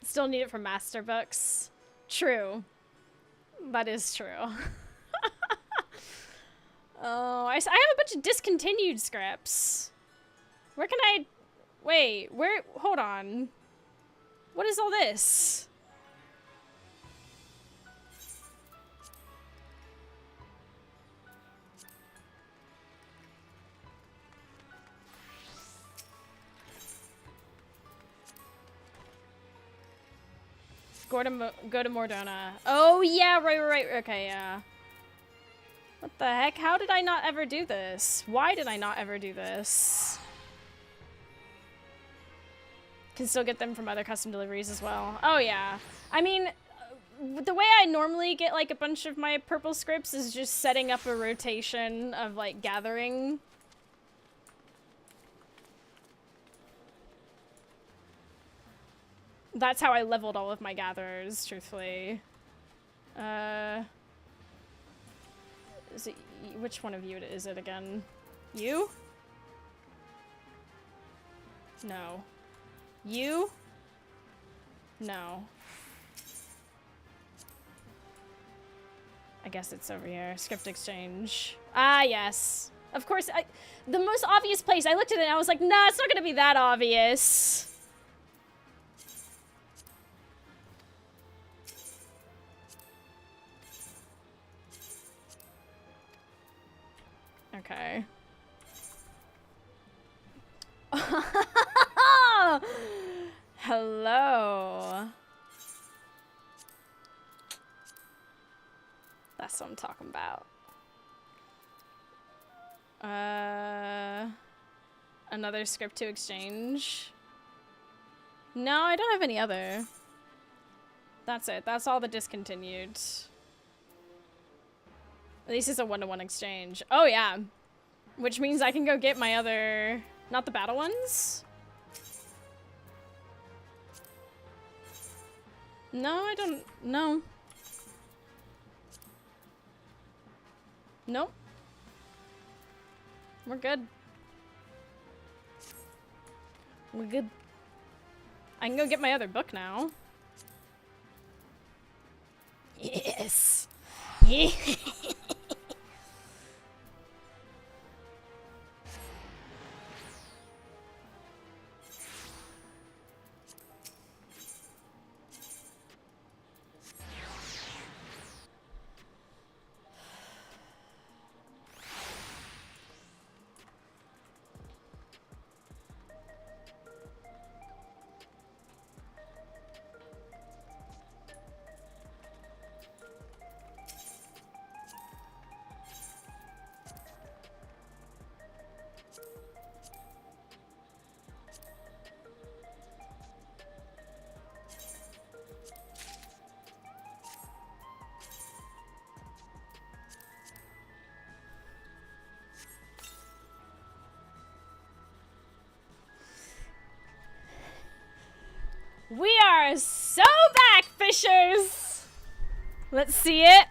A: Still need it for master books. True. That is true. Oh, I have a bunch of discontinued scripts. Where can I... Wait, where... Hold on. What is all this? Go to Mordona. Oh, yeah, right. Okay, yeah. What the heck? How did I not ever do this? Why did I not ever do this? Can still get them from other custom deliveries as well. Oh, yeah. I mean, the way I normally get, like, a bunch of my purple scripts is just setting up a rotation of, like, gathering. That's how I leveled all of my gatherers, truthfully. Is it, which one of you is it again? You? No. You? No. I guess it's over here. Script exchange. Ah, yes. Of course, the most obvious place. I looked at it and I was like, nah, it's not gonna be that obvious. Okay. Hello. That's what I'm talking about. Another script to exchange. No, I don't have any other. That's it. That's all the discontinued. At least it's a one-to-one exchange. Oh, yeah. Which means I can go get my other... Not the battle ones? No, I don't... No. Nope. We're good. We're good. I can go get my other book now. Yes. Yeah. so back, fishers! Let's see it.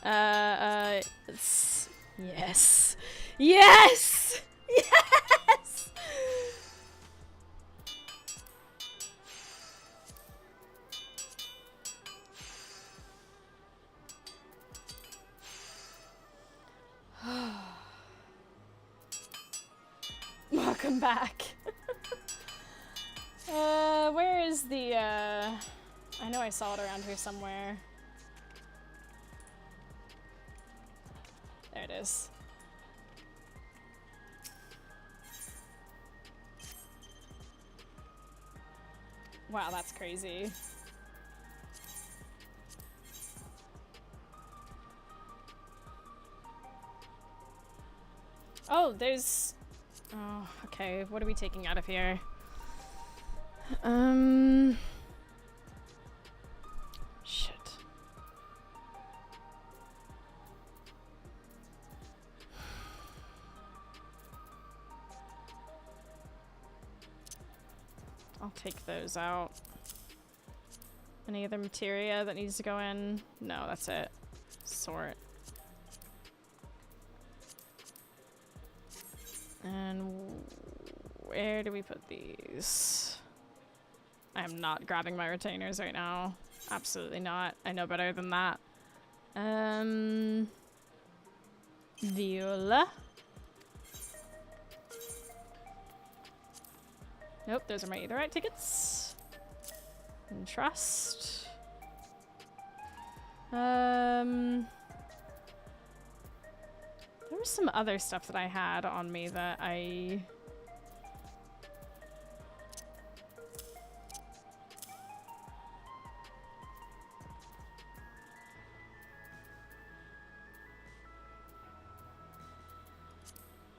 A: Yes. Yes! Yes! Welcome back. Where is the, I know I saw it around here somewhere. There it is. Wow, that's crazy. Oh, there's... Oh, okay. What are we taking out of here? Shit. I'll take those out. Any other materia that needs to go in? No, that's it. Sort. And where do we put these? I am not grabbing my retainers right now. Absolutely not. I know better than that. Viola. Nope, those are my Aetherite tickets. And trust. There was some other stuff that I had on me that I...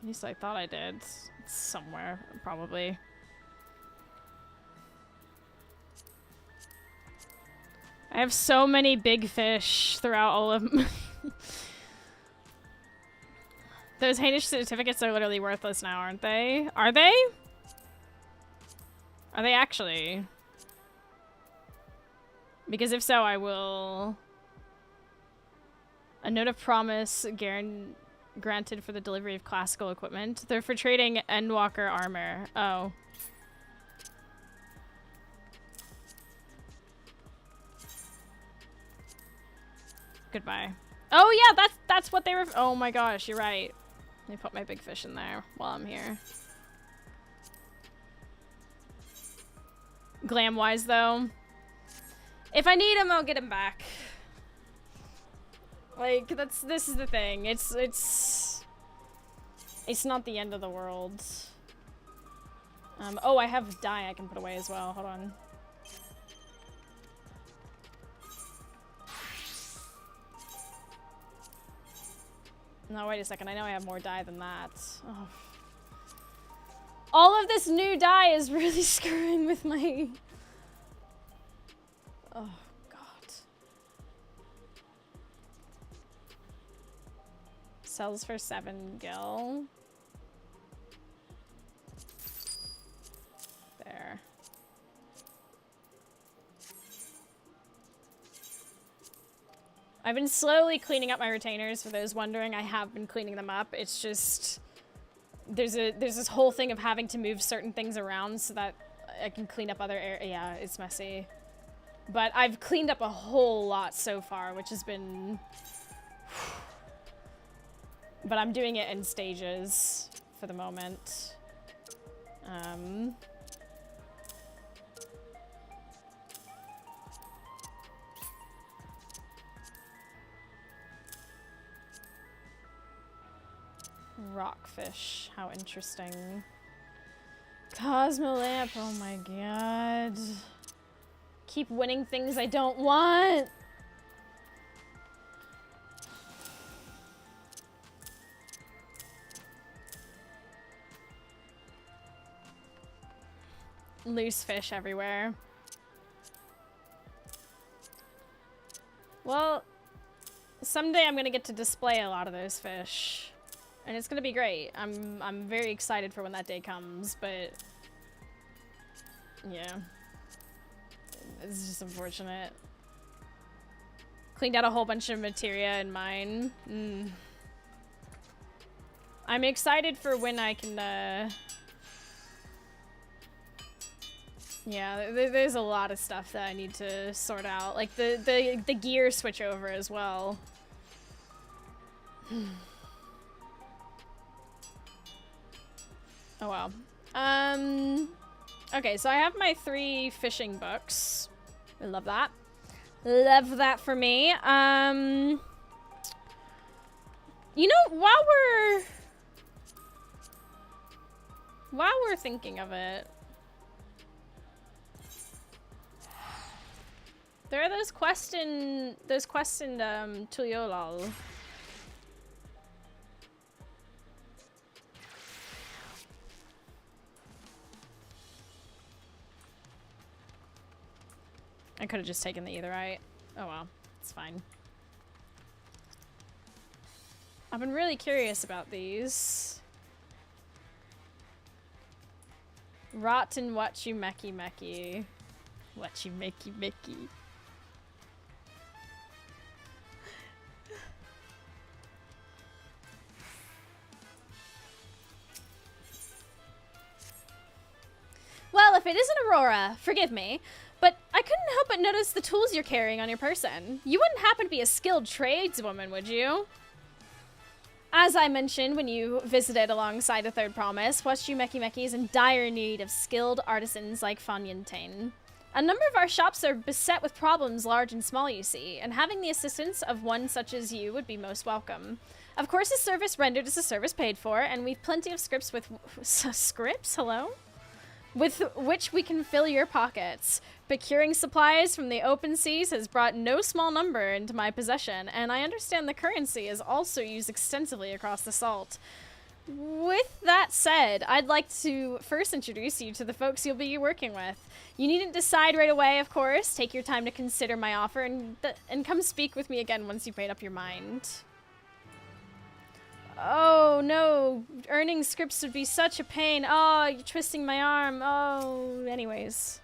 A: At least I thought I did. It's somewhere, probably. I have so many big fish throughout all of them. Those Hainish certificates are literally worthless now, aren't they? Are they? Are they actually? Because if so, I will... A note of promise granted for the delivery of classical equipment. They're for trading Endwalker armor. Oh. Goodbye. Oh yeah, that's what they were. Oh my gosh, you're right. Let me put my big fish in there while I'm here. Glam-wise, though, if I need him, I'll get him back. Like, this is the thing. It's not the end of the world. Oh, I have dye I can put away as well. Hold on. No, wait a second. I know I have more dye than that. Oh. All of this new dye is really screwing with my... Oh, God. Sells for 7 gil. There. I've been slowly cleaning up my retainers. For those wondering, I have been cleaning them up. It's just there's this whole thing of having to move certain things around so that I can clean up other areas. Yeah, it's messy. But I've cleaned up a whole lot so far, which has been... But I'm doing it in stages for the moment. Rockfish, how interesting. Cosmo lamp, oh my god. Keep winning things I don't want. Loose fish everywhere. Well, someday I'm gonna get to display a lot of those fish. And it's gonna be great. I'm very excited for when that day comes, but Yeah. It's just unfortunate. Cleaned out a whole bunch of materia in mine. I'm excited for when I can, yeah, there's a lot of stuff that I need to sort out. Like the gear switch over as well. Oh wow. Okay, so I have my 3 fishing books. I love that. Love that for me. You know, while we're thinking of it, there are those quests in Tuyolal. I could have just taken the etherite. Oh well, it's fine. I've been really curious about these. Rotten Wachu Meki Meki. Wachu Meki Meki. Well, if it isn't Aurora, forgive me, but I couldn't help but notice the tools you're carrying on your person. You wouldn't happen to be a skilled tradeswoman, would you? As I mentioned when you visited alongside the Third Promise, Wachu Meki Meki is in dire need of skilled artisans like Fanyantain. A number of our shops are beset with problems large and small, you see, and having the assistance of one such as you would be most welcome. Of course, a service rendered is a service paid for, and we've plenty of scripts with... Scripts? Hello? With which we can fill your pockets. Procuring supplies from the open seas has brought no small number into my possession, and I understand the currency is also used extensively across the salt. With that said, I'd like to first introduce you to the folks you'll be working with. You needn't decide right away, of course. Take your time to consider my offer and come speak with me again once you've made up your mind. Oh, no. Earning scripts would be such a pain. Oh, you're twisting my arm. Oh, anyways.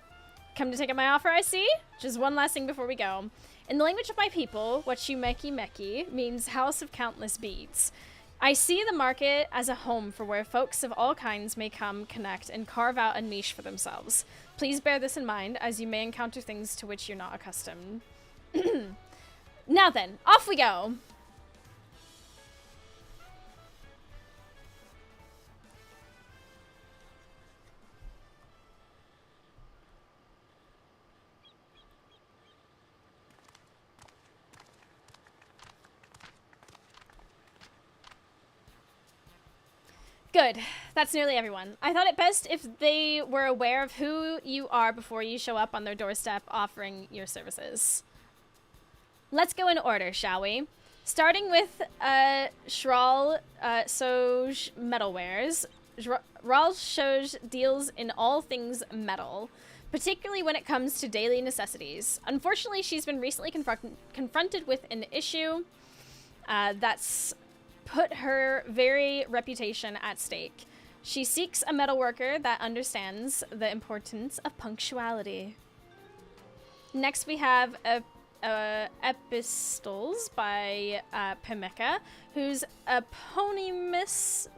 A: Come to take up my offer, I see? Just one last thing before we go. In the language of my people, Wachu Meki Meki means House of Countless Beads. I see the market as a home for where folks of all kinds may come, connect, and carve out a niche for themselves. Please bear this in mind, as you may encounter things to which you're not accustomed. Now then, off we go! Good. That's nearly everyone. I thought it best if they were aware of who you are before you show up on their doorstep offering your services. Let's go in order, shall we? Starting with Shral Soj Metalwares. Shral Soj deals in all things metal, particularly when it comes to daily necessities. Unfortunately, she's been recently confronted with an issue that's put her very reputation at stake. She seeks a metalworker that understands the importance of punctuality. Next we have Epistles by Pemeka, who's eponymous.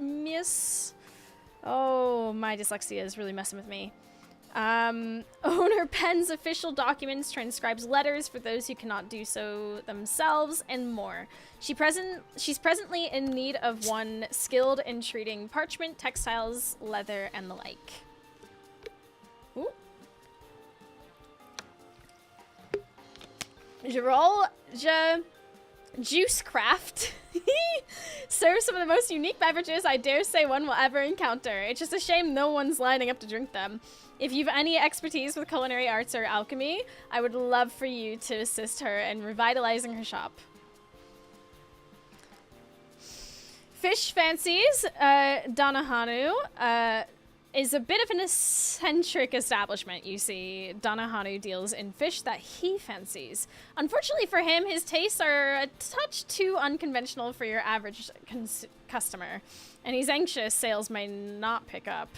A: Oh, my dyslexia is really messing with me. Owner pens official documents, transcribes letters for those who cannot do so themselves, and more. She's presently in need of one skilled in treating parchment, textiles, leather, and the like. Ooh. Juicecraft serves some of the most unique beverages I dare say one will ever encounter. It's just a shame no one's lining up to drink them. If you've any expertise with culinary arts or alchemy, I would love for you to assist her in revitalizing her shop. Fish Fancies, Danahanu, is a bit of an eccentric establishment, you see. Danahanu deals in fish that he fancies. Unfortunately for him, his tastes are a touch too unconventional for your average customer, and he's anxious sales may not pick up.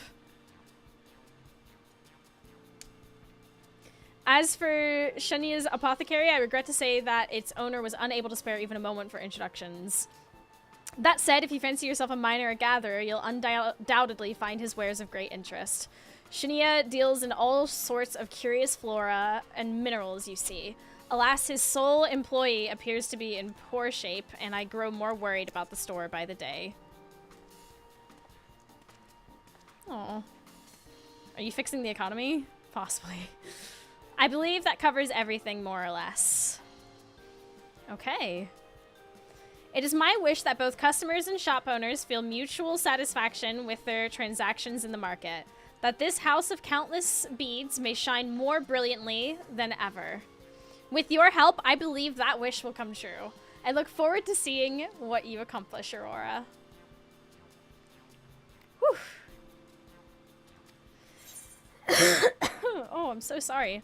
A: As for Shania's apothecary, I regret to say that its owner was unable to spare even a moment for introductions. That said, if you fancy yourself a miner or gatherer, you'll undoubtedly find his wares of great interest. Shania deals in all sorts of curious flora and minerals, you see. Alas, his sole employee appears to be in poor shape, and I grow more worried about the store by the day. Oh. Are you fixing the economy? Possibly. I believe that covers everything, more or less. Okay. It is my wish that both customers and shop owners feel mutual satisfaction with their transactions in the market. That this house of countless beads may shine more brilliantly than ever. With your help, I believe that wish will come true. I look forward to seeing what you accomplish, Aurora. Whew. Oh, I'm so sorry.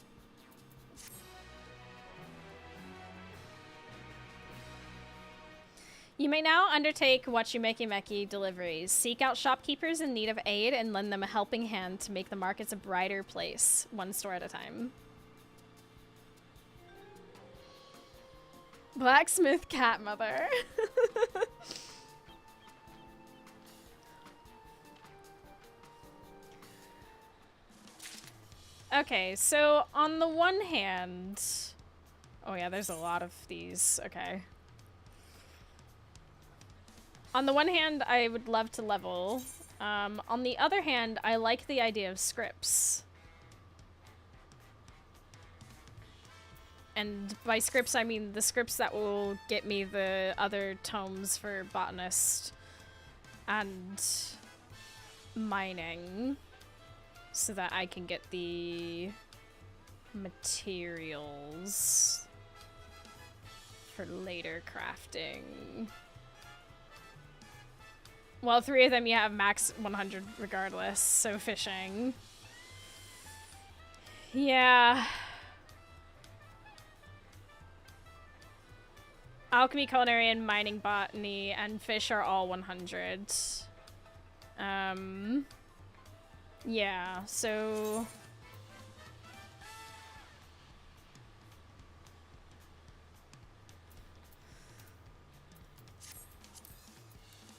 A: You may now undertake Wachumeki deliveries. Seek out shopkeepers in need of aid and lend them a helping hand to make the markets a brighter place, one store at a time. Blacksmith cat mother. Okay, so on the one hand... Oh yeah, there's a lot of these. Okay. On the one hand, I would love to level. On the other hand, I like the idea of scripts. And by scripts, I mean the scripts that will get me the other tomes for botanist and mining, so that I can get the materials for later crafting. Well, 3 of them you have max 100 regardless, so fishing. Yeah. Alchemy, culinary, and mining, botany, and fish are all 100. Yeah, so...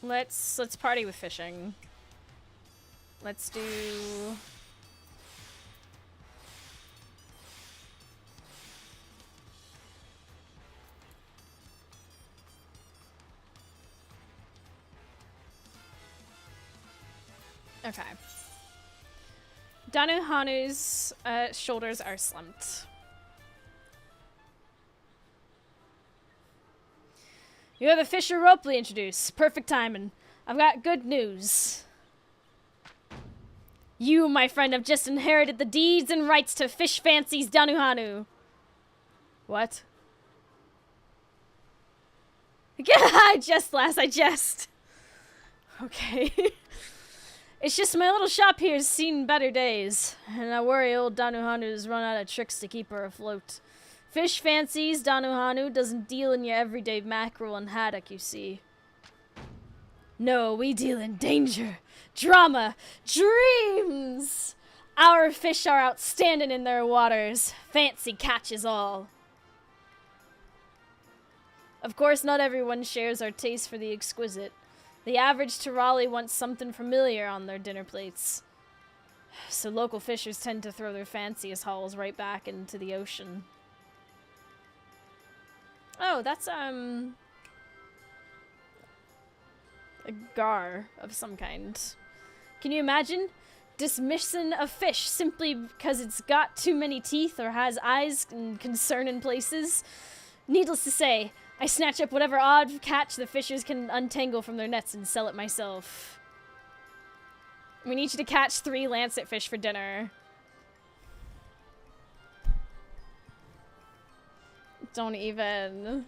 A: Let's party with fishing. Let's do... Okay. Danu Hanu's shoulders are slumped. You have a fisher ropely introduced. Perfect timing. I've got good news. You, my friend, have just inherited the deeds and rights to Fish Fancy's Danuhanu. What? I jest. Okay. It's just my little shop here's seen better days, and I worry old Danuhanu's run out of tricks to keep her afloat. Fish Fancy's Danuhanu doesn't deal in your everyday mackerel and haddock, you see. No, we deal in danger, drama, dreams! Our fish are outstanding in their waters. Fancy catches all. Of course, not everyone shares our taste for the exquisite. The average Tirali wants something familiar on their dinner plates. So local fishers tend to throw their fanciest hauls right back into the ocean. Oh, that's, a gar of some kind. Can you imagine? Dismissing a fish simply because it's got too many teeth or has eyes and concerning places? Needless to say, I snatch up whatever odd catch the fishers can untangle from their nets and sell it myself. We need you to catch 3 lancet fish for dinner. Don't even.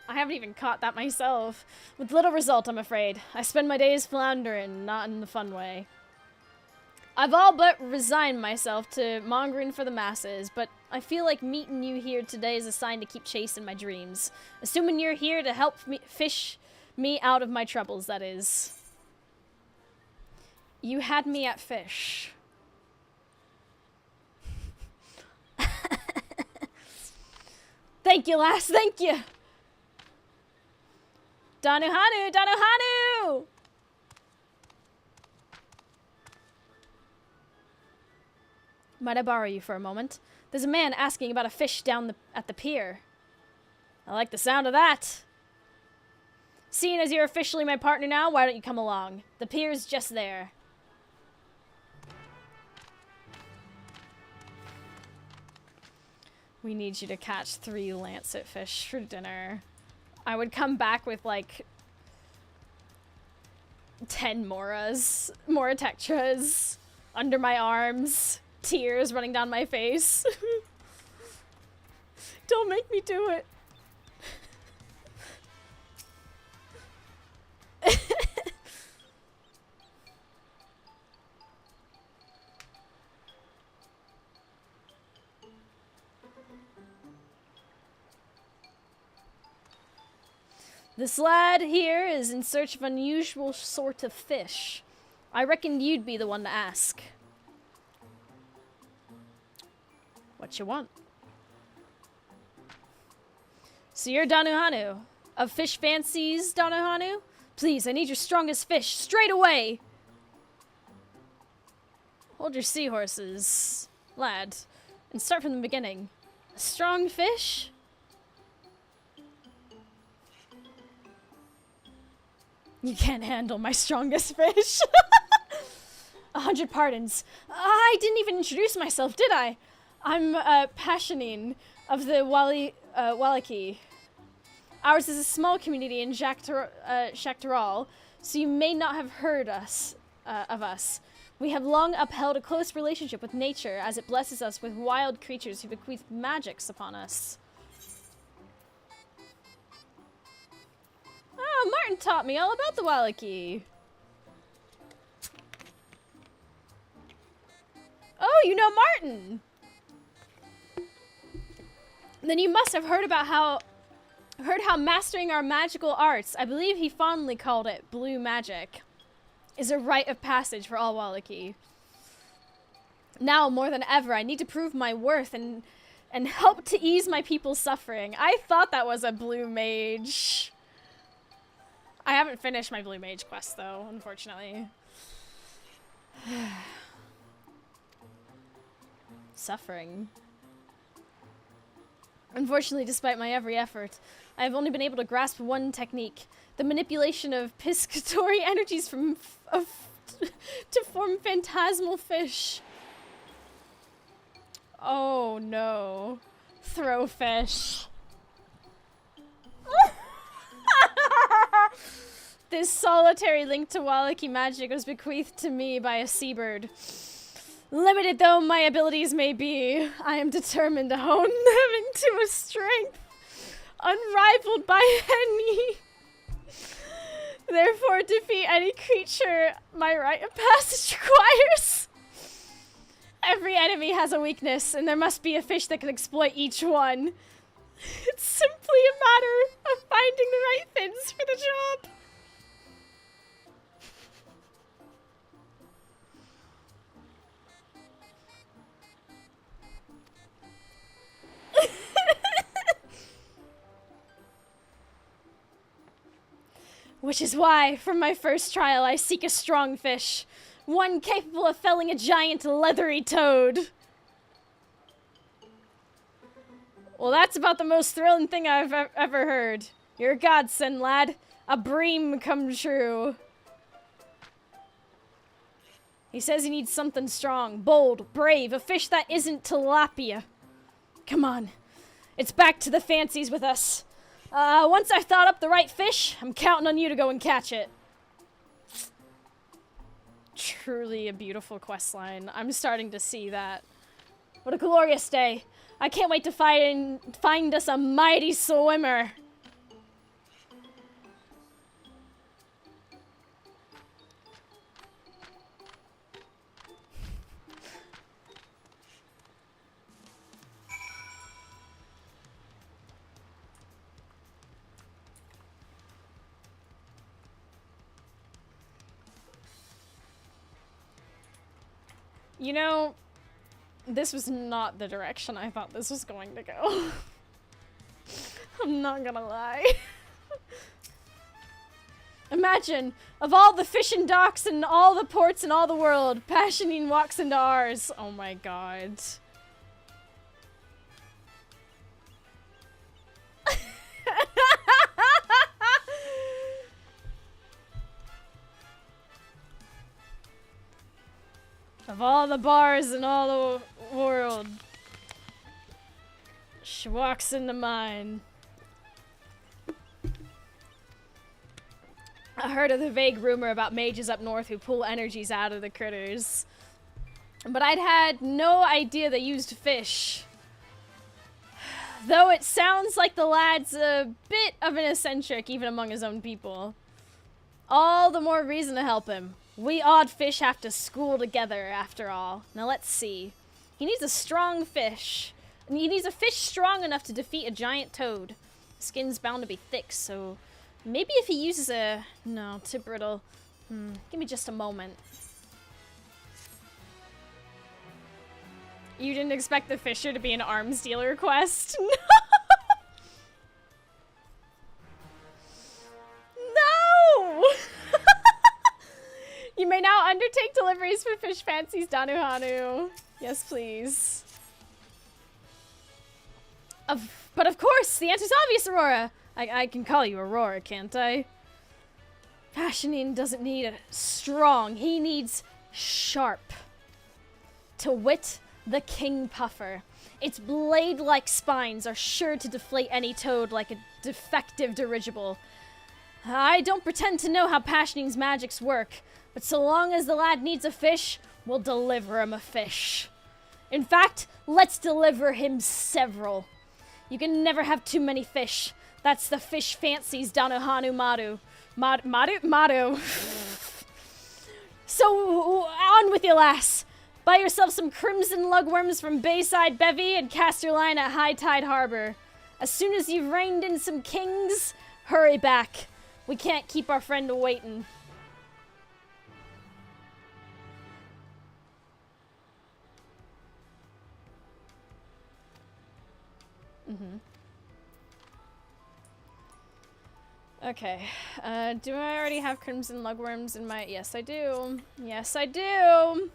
A: I haven't even caught that myself. With little result, I'm afraid. I spend my days floundering, not in the fun way. I've all but resigned myself to mongering for the masses, but I feel like meeting you here today is a sign to keep chasing my dreams. Assuming you're here to help me fish me out of my troubles, that is. You had me at fish. Thank you, lass, thank you! Danuhanu, Danuhanu! Might I borrow you for a moment? There's a man asking about a fish down at the pier. I like the sound of that. Seeing as you're officially my partner now, why don't you come along? The pier's just there. We need you to catch 3 lancet fish for dinner. I would come back with like 10 Moras, Moratectras under my arms, tears running down my face. Don't make me do it. This lad here is in search of unusual sort of fish. I reckon you'd be the one to ask. What you want? So you're Danuhanu. Of fish fancies, Danuhanu? Please, I need your strongest fish, straight away! Hold your seahorses, lad, and start from the beginning. A strong fish? You can't handle my strongest fish. 100 pardons. I didn't even introduce myself, did I? I'm Passionine of the Wallaki. Ours is a small community in Shaktaral, so you may not have heard of us. We have long upheld a close relationship with nature as it blesses us with wild creatures who bequeath magics upon us. Oh, Martin taught me all about the Wallaki. Oh, you know Martin! Then you must have heard how mastering our magical arts, I believe he fondly called it blue magic, is a rite of passage for all Wallaki. Now, more than ever, I need to prove my worth and help to ease my people's suffering. I thought that was a blue mage. I haven't finished my blue mage quest, though, unfortunately. Suffering. Unfortunately, despite my every effort, I have only been able to grasp one technique. The manipulation of piscatory energies to form phantasmal fish. Oh no. Throw fish. This solitary link to Wallaki magic was bequeathed to me by a seabird. Limited though my abilities may be, I am determined to hone them into a strength unrivaled by any. Therefore, defeat any creature my rite of passage requires. Every enemy has a weakness, and there must be a fish that can exploit each one. It's simply a matter of finding the right fins for the job. Which is why, from my first trial, I seek a strong fish. One capable of felling a giant leathery toad. Well, that's about the most thrilling thing I've ever heard. You're a godsend, lad. A dream come true. He says he needs something strong, bold, brave, a fish that isn't tilapia. Come on. It's back to the fancies with us. Once I've thought up the right fish, I'm counting on you to go and catch it. Truly a beautiful questline. I'm starting to see that. What a glorious day. I can't wait to find us a mighty swimmer. You know, this was not the direction I thought this was going to go. I'm not gonna lie. Imagine, of all the fishing docks and all the ports in all the world, Passionine walks into ours. Oh my god. Of all the bars in all the world, she walks into mine. I heard of the vague rumor about mages up north who pull energies out of the critters. But I'd had no idea they used fish. Though it sounds like the lad's a bit of an eccentric even among his own people. All the more reason to help him. We odd fish have to school together after all. Now let's see. He needs a strong fish. And he needs a fish strong enough to defeat a giant toad. Skin's bound to be thick, so maybe if he uses a... No, too brittle. Give me just a moment. You didn't expect the fisher to be an arms dealer quest? No! You may now undertake deliveries for Fish Fancy's Danuhanu. Yes, please. But of course, the answer's obvious, Aurora. I can call you Aurora, can't I? Passionine doesn't need a strong, he needs sharp. To wit, the King Puffer. Its blade-like spines are sure to deflate any toad like a defective dirigible. I don't pretend to know how Passionine's magics work, but so long as the lad needs a fish, we'll deliver him a fish. In fact, let's deliver him several. You can never have too many fish. That's the Fish Fancy's Danohanu Motto. So, on with you, lass. Buy yourself some crimson lugworms from Bayside Bevy and cast your line at High Tide Harbor. As soon as you've reined in some kings, hurry back. We can't keep our friend waiting. Okay, do I already have crimson lugworms in my... Yes, I do. Yes, I do!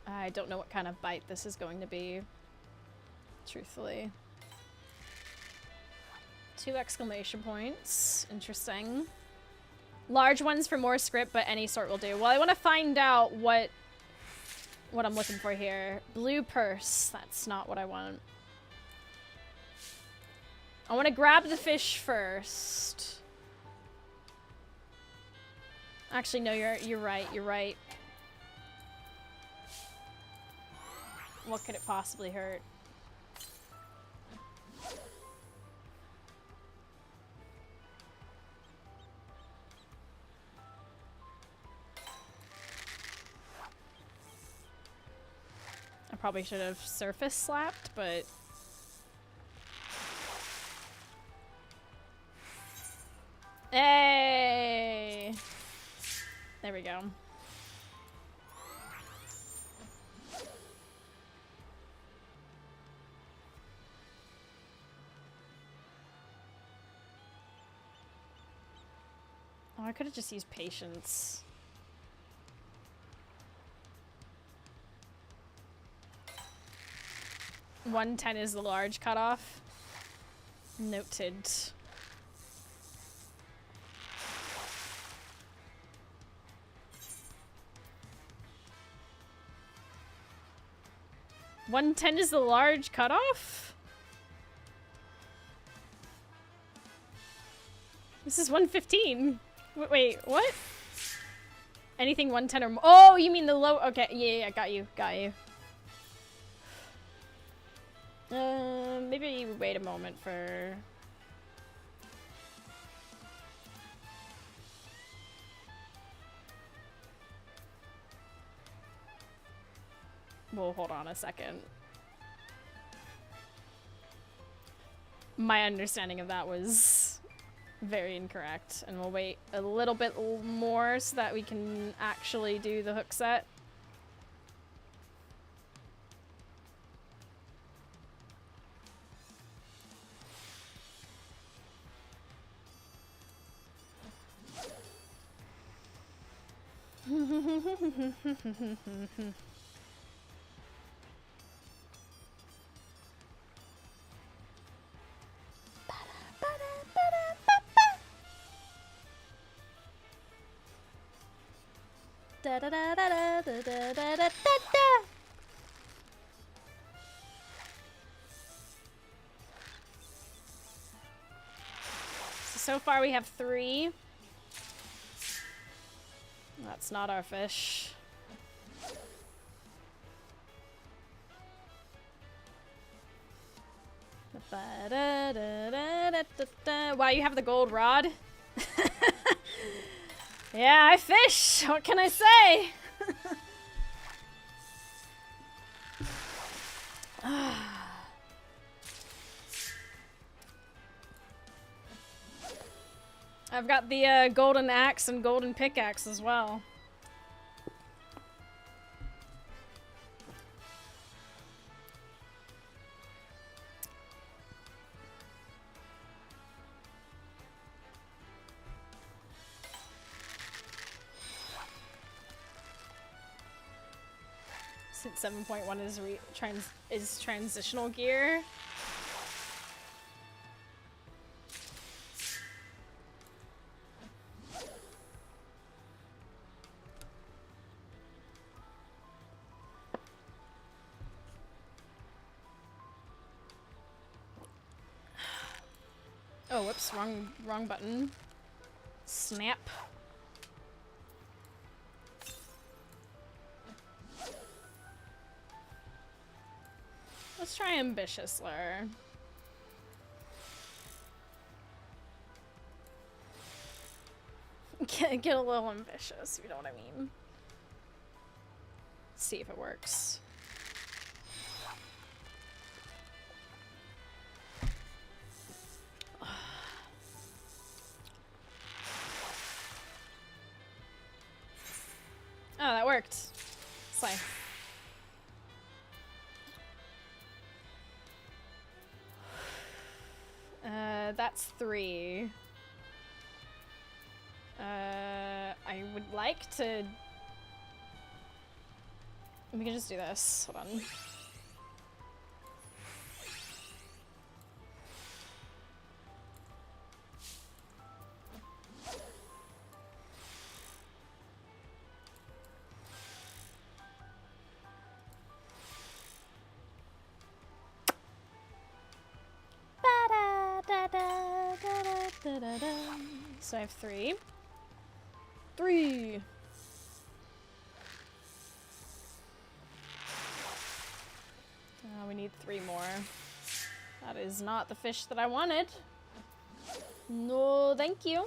A: I don't know what kind of bite this is going to be, truthfully. 2 exclamation points. Interesting. Large ones for more script, but any sort will do. Well, I want to find out what I'm looking for here. Blue purse. That's not what I want. I want to grab the fish first. Actually, no, you're right. You're right. What could it possibly hurt? I probably should have surface slapped, but... Hey! There we go. Oh, I could have just used patience. $110 is the large cutoff. Noted. $110 is the large cutoff? This is 115. Wait, what? Anything 110 or more? Oh, you mean the low? Okay, yeah, got you. Maybe wait a moment for... Well, hold on a second. My understanding of that was very incorrect, and we'll wait a little bit more so that we can actually do the hook set. Da da da da da da da da da da. So far we have 3. That's not our fish. Wow, you have the gold rod? Yeah, I fish! What can I say? I've got the golden axe and golden pickaxe as well. Since 7.1 is transitional gear. Oh, whoops, wrong button. Snap. Let's try ambitious lure. Get a little ambitious, you know what I mean. See if it works. Oh, that worked. Slay. That's 3. I would like to... We can just do this. Hold on. So I have 3. 3! We need 3 more. That is not the fish that I wanted. No, thank you.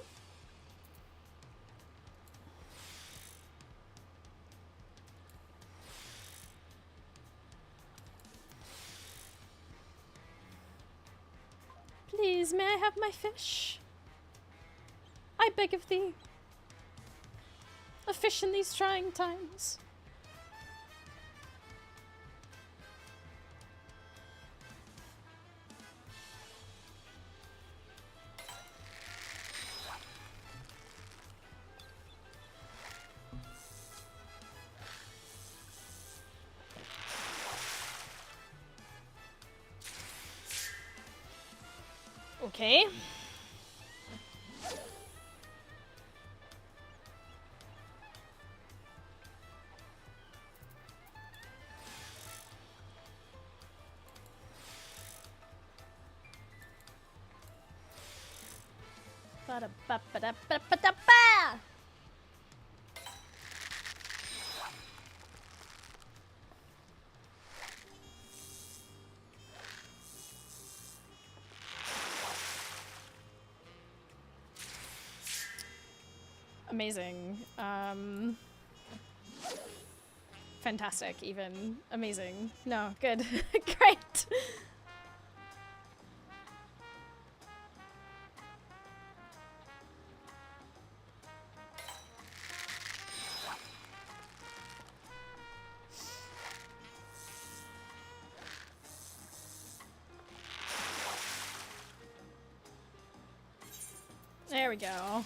A: Please, may I have my fish? I beg of thee. A fish in these trying times. Okay. Ba-da-ba-ba-da-ba-ba-da-ba! Amazing. fantastic, even. Amazing. No, good. Great. There we go.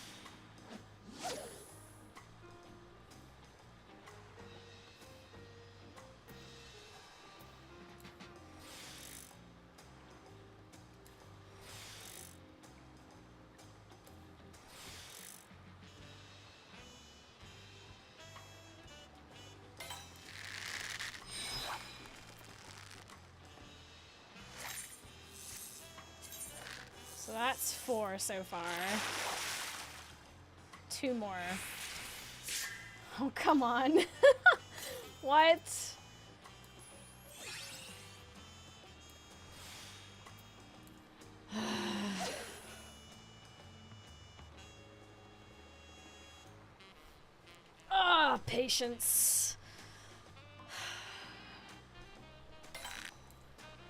A: So that's 4 so far. 2 more. Oh, come on. What? Ah, patience.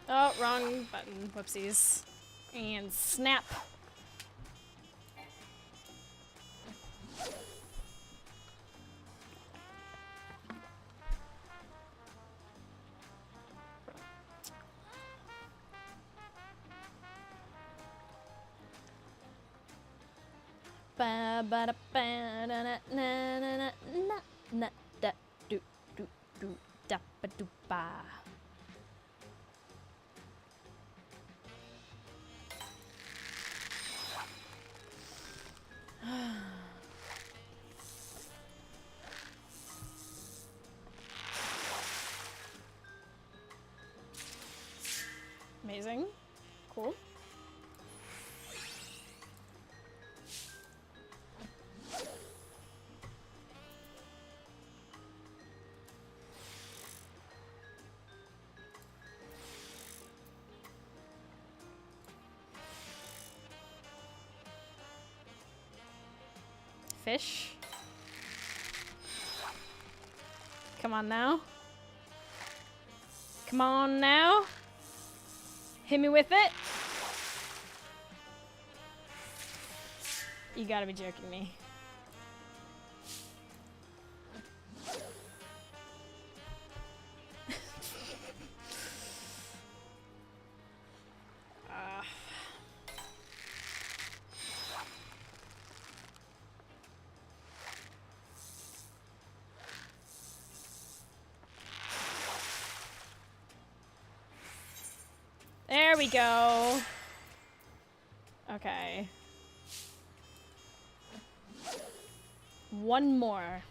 A: Oh, wrong button. Whoopsies. And snap. Ba ba da ba da na na na na na na da do do do da ba do ba. Amazing. Cool. Fish. Come on now. Come on now. Hit me with it. You gotta be joking me. There we go. Okay. 1 more.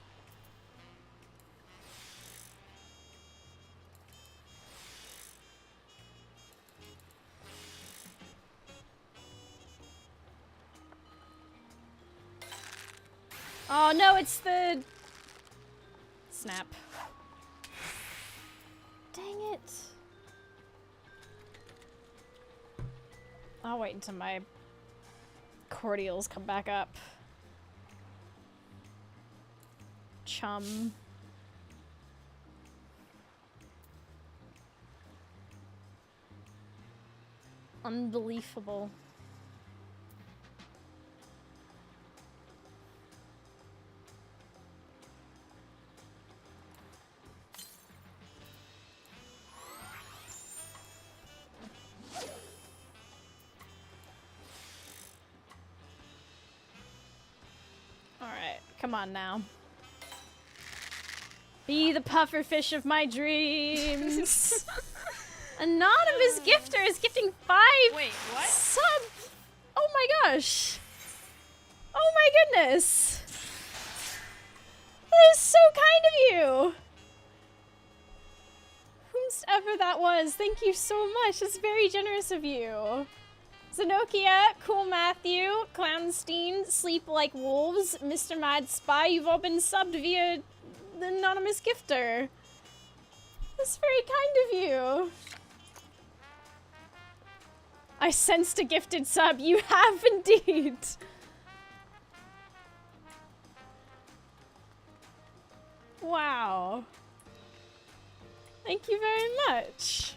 A: Oh no, it's the snap. Dang it. I'll wait until my cordials come back up. Chum. Unbelievable. Come on now. Be the pufferfish of my dreams. Anonymous gifter is gifting 5
D: Wait, what?
A: subs. Oh my gosh. Oh my goodness. That is so kind of you. Whomsoever that was, thank you so much. That's very generous of you. Zenokia, Cool Matthew, Clownstein, Sleep Like Wolves, Mr. Mad Spy, you've all been subbed via the anonymous gifter. That's very kind of you. I sensed a gifted sub. You have indeed. Wow. Thank you very much.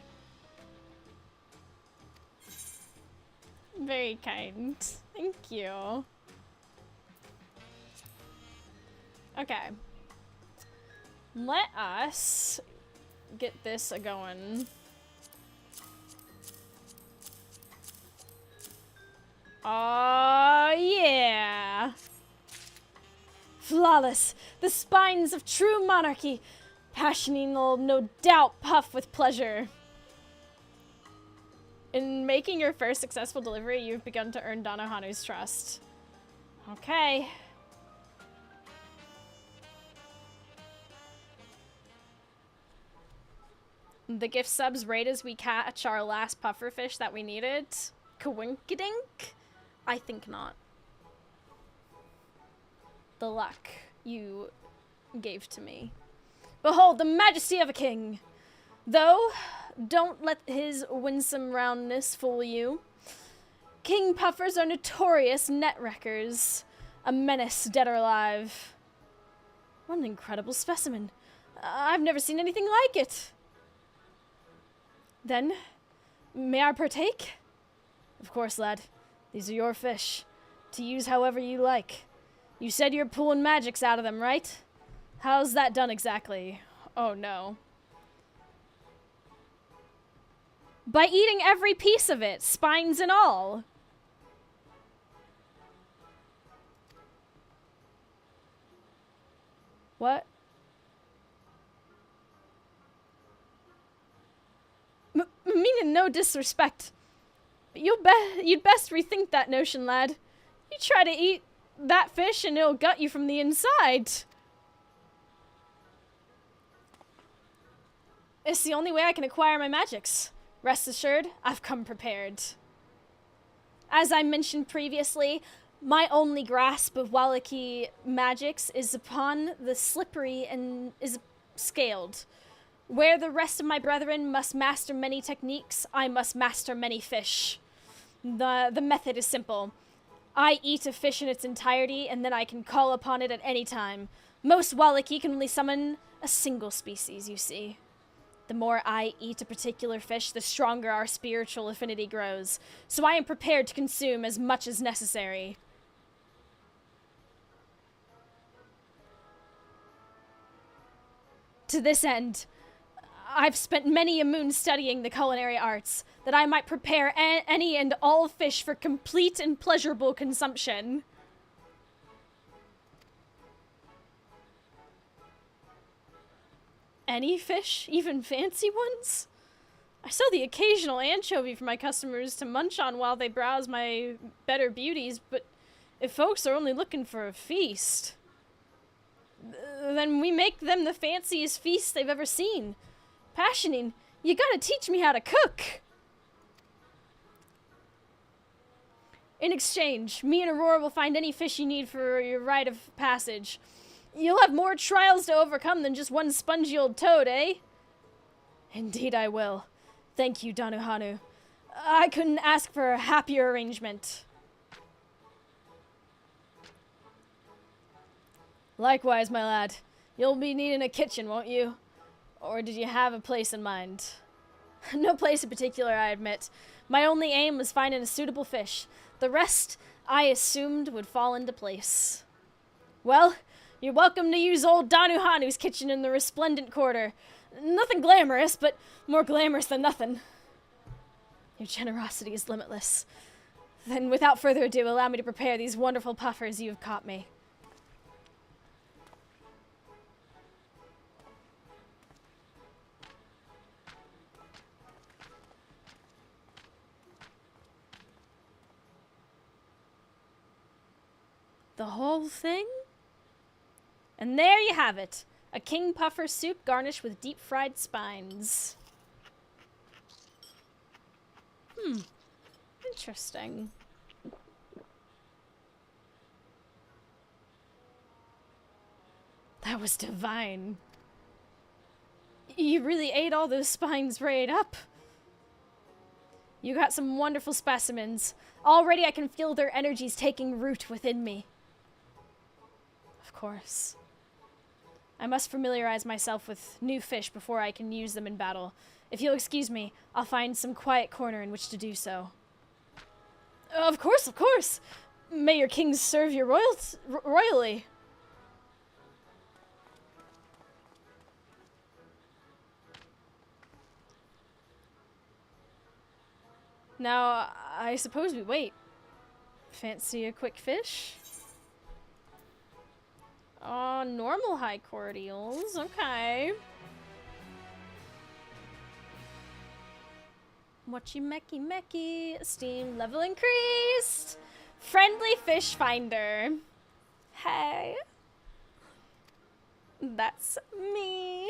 A: Very kind. Thank you. Okay. Let us get this a-going. Oh, yeah. Flawless. The spines of true monarchy. Passioning will no doubt puff with pleasure. In making your first successful delivery, you've begun to earn Danohanu's trust. Okay. The gift subs rate as we catch our last pufferfish that we needed. Kawinkadink? I think not. The luck you gave to me. Behold the majesty of a king! Though, don't let his winsome roundness fool you. King puffers are notorious net wreckers. A menace, dead or alive. What an incredible specimen. I've never seen anything like it. Then, may I partake? Of course, lad. These are your fish, to use however you like. You said you're pulling magics out of them, right? How's that done exactly? Oh no. By eating every piece of it, spines and all. What? Meaning no disrespect, but you'd best rethink that notion, lad. You try to eat that fish and it'll gut you from the inside. It's the only way I can acquire my magics. Rest assured, I've come prepared. As I mentioned previously, my only grasp of Wallaki magics is upon the slippery and is scaled. Where the rest of my brethren must master many techniques, I must master many fish. The method is simple. I eat a fish in its entirety, and then I can call upon it at any time. Most Wallaki can only summon a single species, you see. The more I eat a particular fish, the stronger our spiritual affinity grows. So I am prepared to consume as much as necessary. To this end, I've spent many a moon studying the culinary arts, that I might prepare any and all fish for complete and pleasurable consumption. Any fish? Even fancy ones? I sell the occasional anchovy for my customers to munch on while they browse my better beauties, but if folks are only looking for a feast, then we make them the fanciest feast they've ever seen. Passioning, you gotta teach me how to cook. In exchange, me and Aurora will find any fish you need for your rite of passage. You'll have more trials to overcome than just one spongy old toad, eh? Indeed I will. Thank you, Danohanu. I couldn't ask for a happier arrangement. Likewise, my lad. You'll be needing a kitchen, won't you? Or did you have a place in mind? No place in particular, I admit. My only aim was finding a suitable fish. The rest, I assumed, would fall into place. Well, you're welcome to use old Danohanu's kitchen in the Resplendent Quarter. Nothing glamorous, but more glamorous than nothing. Your generosity is limitless. Then, without further ado, allow me to prepare these wonderful puffers you have caught me. The whole thing? And there you have it. A king puffer soup garnished with deep-fried spines. Interesting. That was divine. You really ate all those spines right up. You got some wonderful specimens. Already I can feel their energies taking root within me. Of course. I must familiarize myself with new fish before I can use them in battle. If you'll excuse me, I'll find some quiet corner in which to do so. Of course, of course! May your kings serve you royally. Now, I suppose we wait. Fancy a quick fish? Oh, normal high cordials. Okay. Mochi meki meki. Steam level increased. Friendly fish finder. Hey. That's me.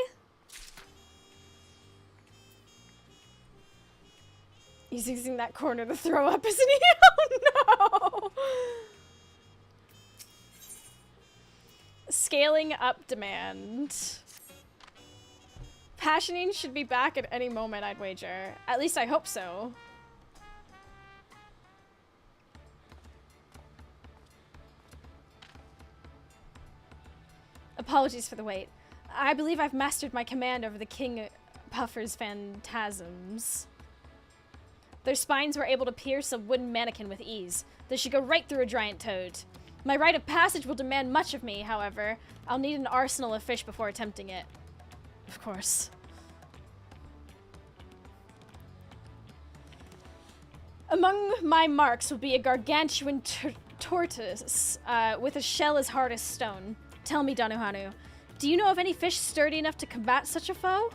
A: He's using that corner to throw up, isn't he? Oh no! Scaling up demand. Passioning should be back at any moment, I'd wager. At least I hope so. Apologies for the wait. I believe I've mastered my command over the King Puffer's phantasms. Their spines were able to pierce a wooden mannequin with ease. They should go right through a giant toad. My rite of passage will demand much of me, however. I'll need an arsenal of fish before attempting it. Of course. Among my marks will be a gargantuan tortoise with a shell as hard as stone. Tell me, Danuhanu, do you know of any fish sturdy enough to combat such a foe?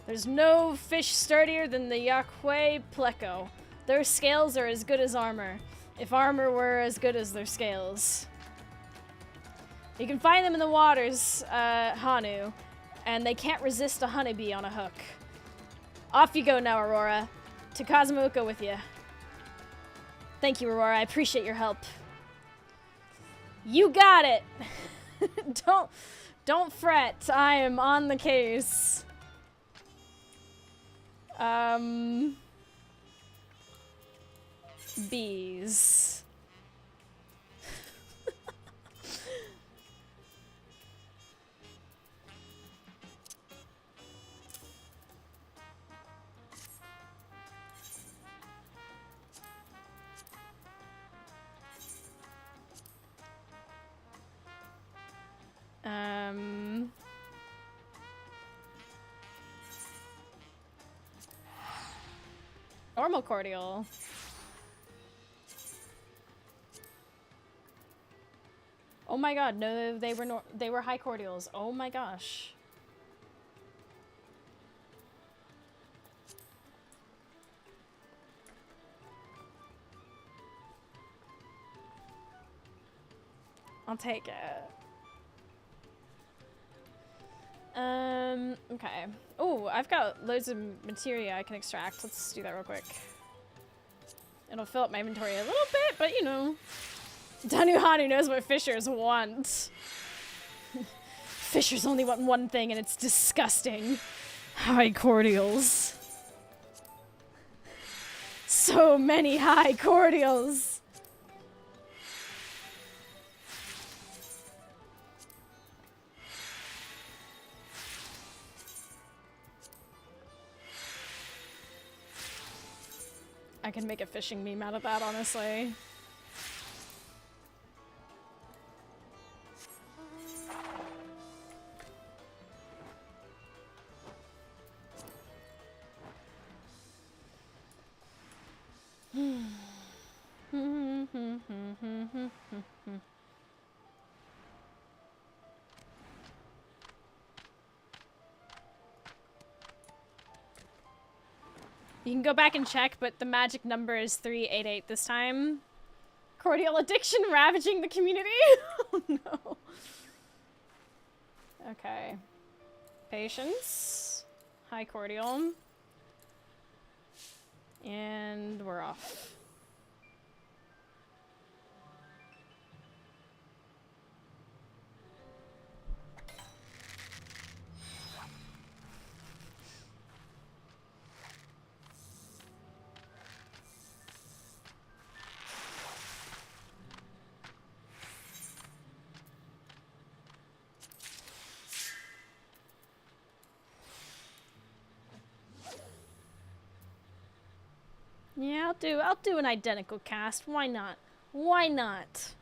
A: There's no fish sturdier than the Yaquay pleco. Their scales are as good as armor, if armor were as good as their scales. You can find them in the waters, Hanu, and they can't resist a honeybee on a hook. Off you go now, Aurora. To Kazumuka with you. Thank you, Aurora. I appreciate your help. You got it! Don't fret. I am on the case. Bees. Normal cordial. Oh my god, no, they were high cordials. Oh my gosh. I'll take it. Okay. Oh, I've got loads of materia I can extract. Let's do that real quick. It'll fill up my inventory a little bit, but you know. Danuhanu knows what fishers want. Fishers only want one thing, and it's disgusting. High cordials. So many high cordials. I can make a fishing meme out of that, honestly. You can go back and check, but the magic number is 388 this time. Cordial addiction ravaging the community? Oh no. Okay. Patience. High cordial. And we're off. Yeah, I'll do an identical cast. Why not? Why not?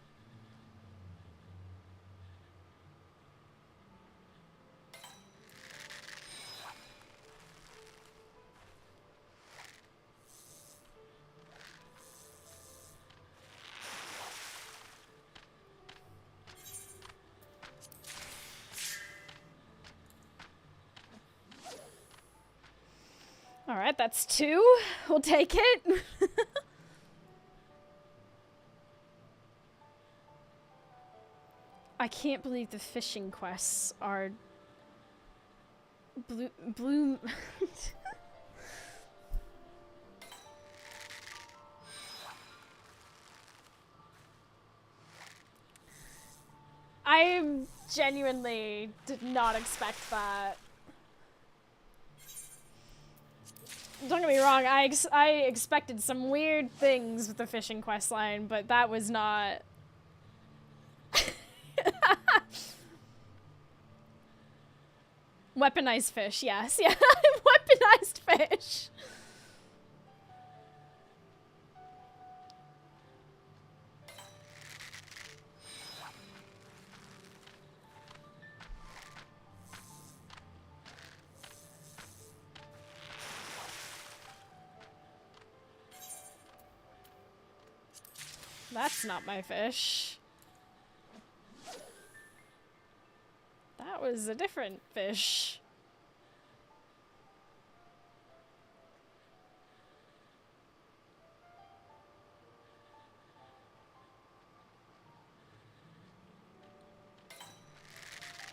A: Alright, that's 2. We'll take it. I can't believe the fishing quests are... Bloom... I genuinely did not expect that. Don't get me wrong, I expected some weird things with the fishing quest line, but that was not... Weaponized fish, yes. Yeah, weaponized fish. That's not my fish. That was a different fish.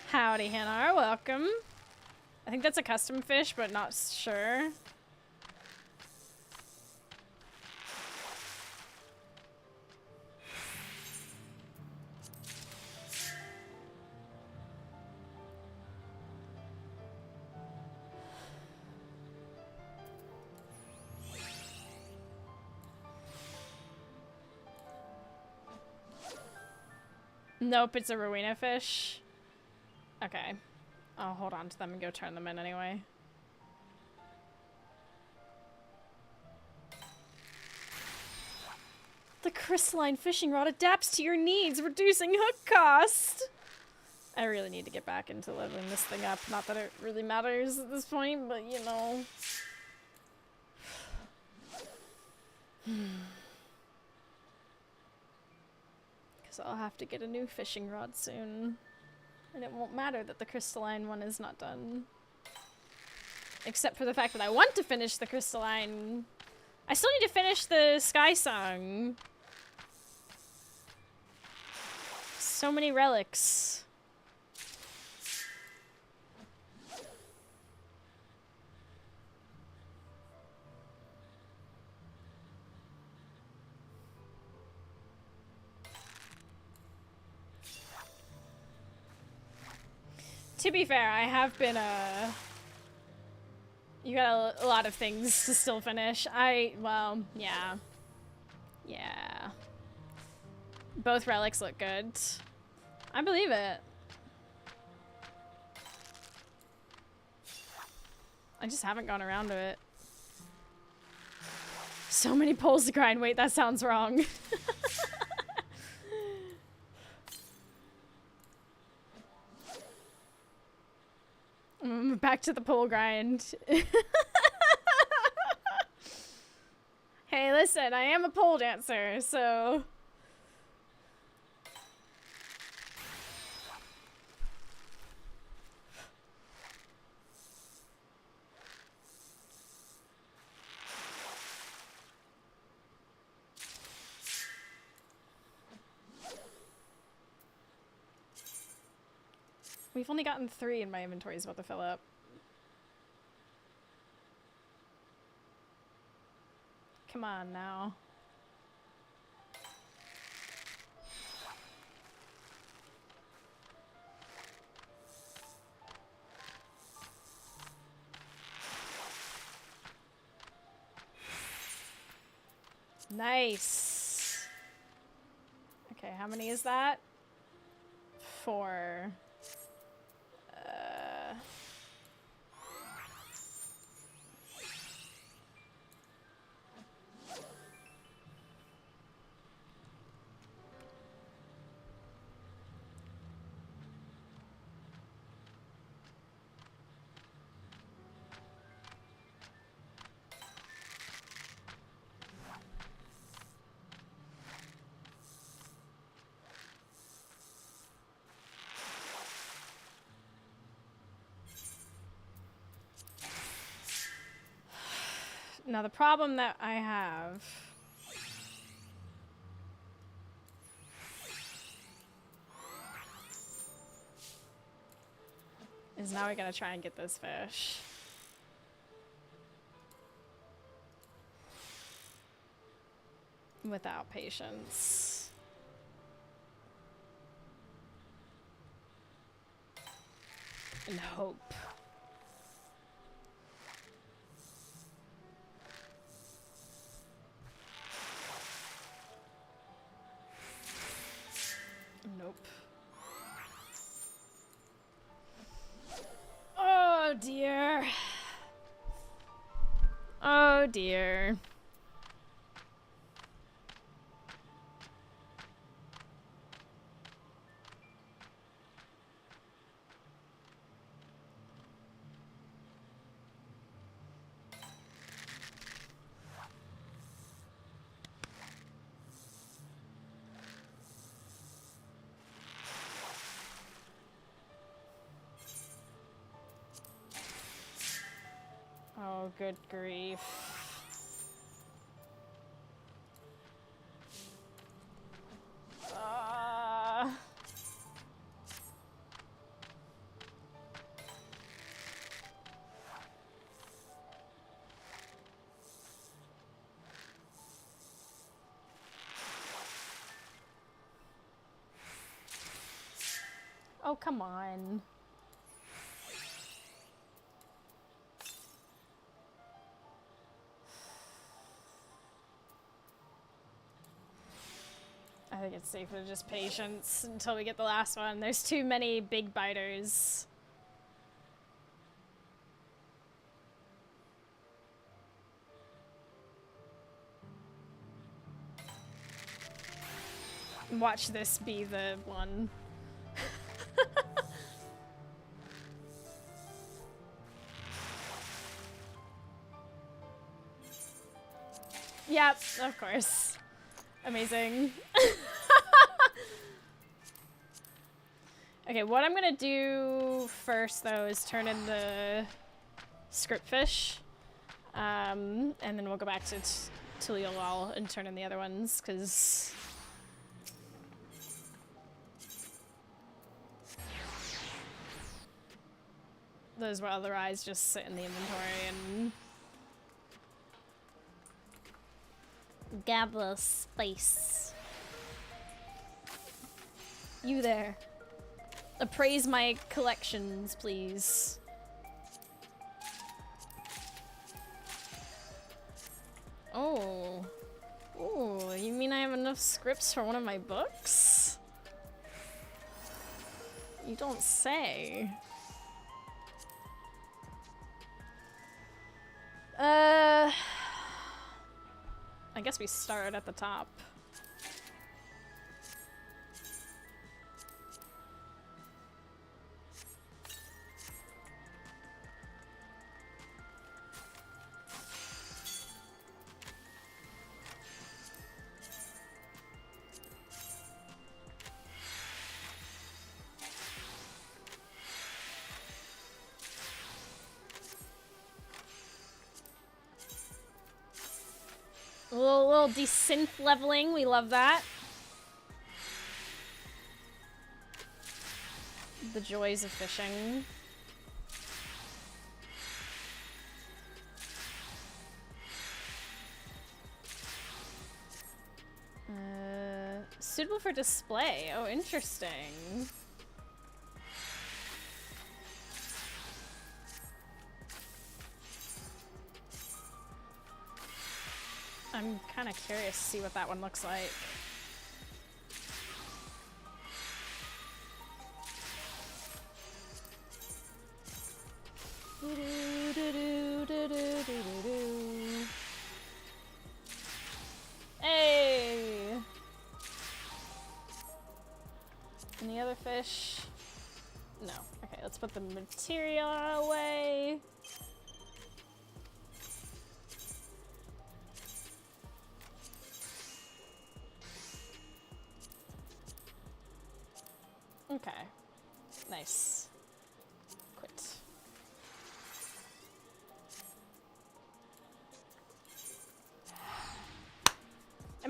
A: Howdy, Hanar. Welcome. I think that's a custom fish, but not sure. Nope, it's a Rowena fish. Okay. I'll hold on to them and go turn them in anyway. The crystalline fishing rod adapts to your needs, reducing hook cost. I really need to get back into leveling this thing up. Not that it really matters at this point, but you know. Because I'll have to get a new fishing rod soon. And it won't matter that the crystalline one is not done. Except for the fact that I want to finish the crystalline. I still need to finish the Sky Song. So many relics. To be fair, I have been, you got a lot of things to still finish. Well, yeah. Yeah. Both relics look good. I believe it. I just haven't gone around to it. So many poles to grind. Wait, that sounds wrong. Back to the pole grind. Hey, listen, I am a pole dancer, so... We've only gotten 3 and my inventory is about to fill up. Come on now. Nice. Okay, how many is that? 4. Now the problem that I have is now we gotta try and get this fish. Without patience. And hope. Nope. Oh dear. Oh dear. Oh, good grief. Oh, come on. I think it's safer to just patience until we get the last one. There's too many big biters. Watch this be the one. Yep, of course. Amazing. Okay, what I'm gonna do first, though, is turn in the script fish. And then we'll go back to Tulial and turn in the other ones, because... those will otherwise just sit in the inventory and... gather space. You there. Appraise my collections, please. Oh. Oh, you mean I have enough scripts for one of my books? You don't say. I guess we start at the top. A little desynth leveling, we love that. The joys of fishing. Suitable for display. Oh, interesting. I'm kind of curious to see what that one looks like. Hey! Any other fish? No. Okay, let's put the material away. Okay. Nice. Quit.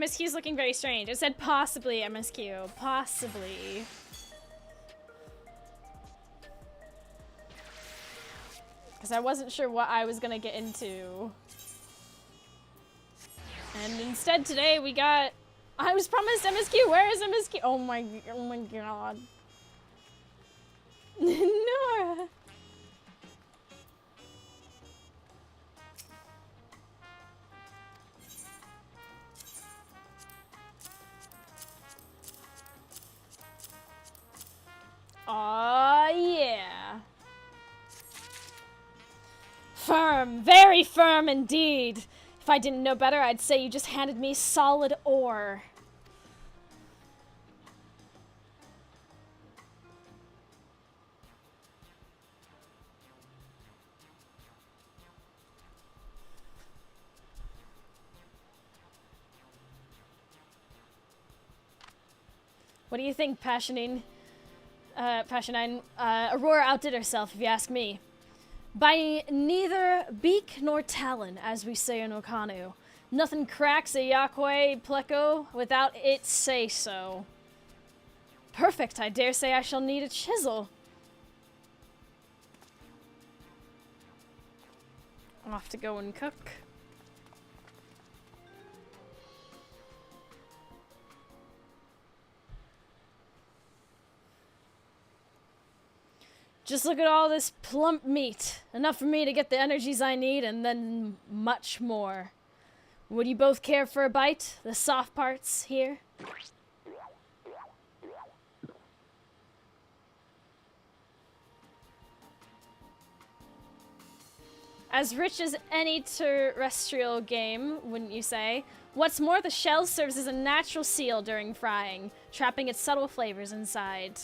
A: MSQ's looking very strange. It said possibly MSQ. Possibly. Because I wasn't sure what I was gonna get into. And instead today we got... I was promised MSQ. Where is MSQ? Oh my god. Nora. Aw, yeah. Firm, very firm indeed. If I didn't know better, I'd say you just handed me solid ore. What do you think, Passionine? Aurora outdid herself, if you ask me. By neither beak nor talon, as we say in Okanu. Nothing cracks a Yakwe Pleco without its say-so. Perfect, I dare say I shall need a chisel. Off to go and cook. Just look at all this plump meat. Enough for me to get the energies I need, and then much more. Would you both care for a bite? The soft parts here? As rich as any terrestrial game, wouldn't you say? What's more, the shell serves as a natural seal during frying, trapping its subtle flavors inside.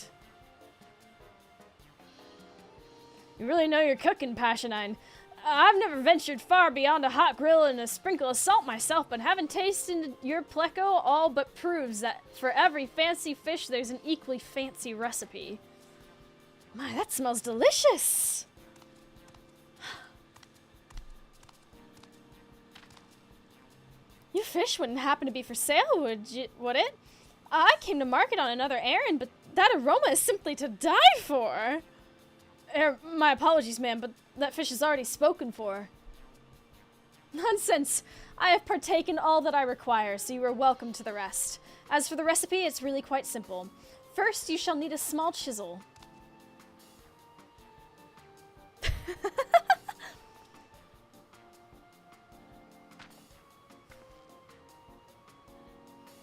A: You really know your cooking, Passionine. I've never ventured far beyond a hot grill and a sprinkle of salt myself, but having tasted your pleco all but proves that for every fancy fish, there's an equally fancy recipe. My, that smells delicious! Your fish wouldn't happen to be for sale, would it? I came to market on another errand, but that aroma is simply to die for! My apologies, ma'am, but that fish is already spoken for. Nonsense! I have partaken all that I require, so you are welcome to the rest. As for the recipe, it's really quite simple. First, you shall need a small chisel.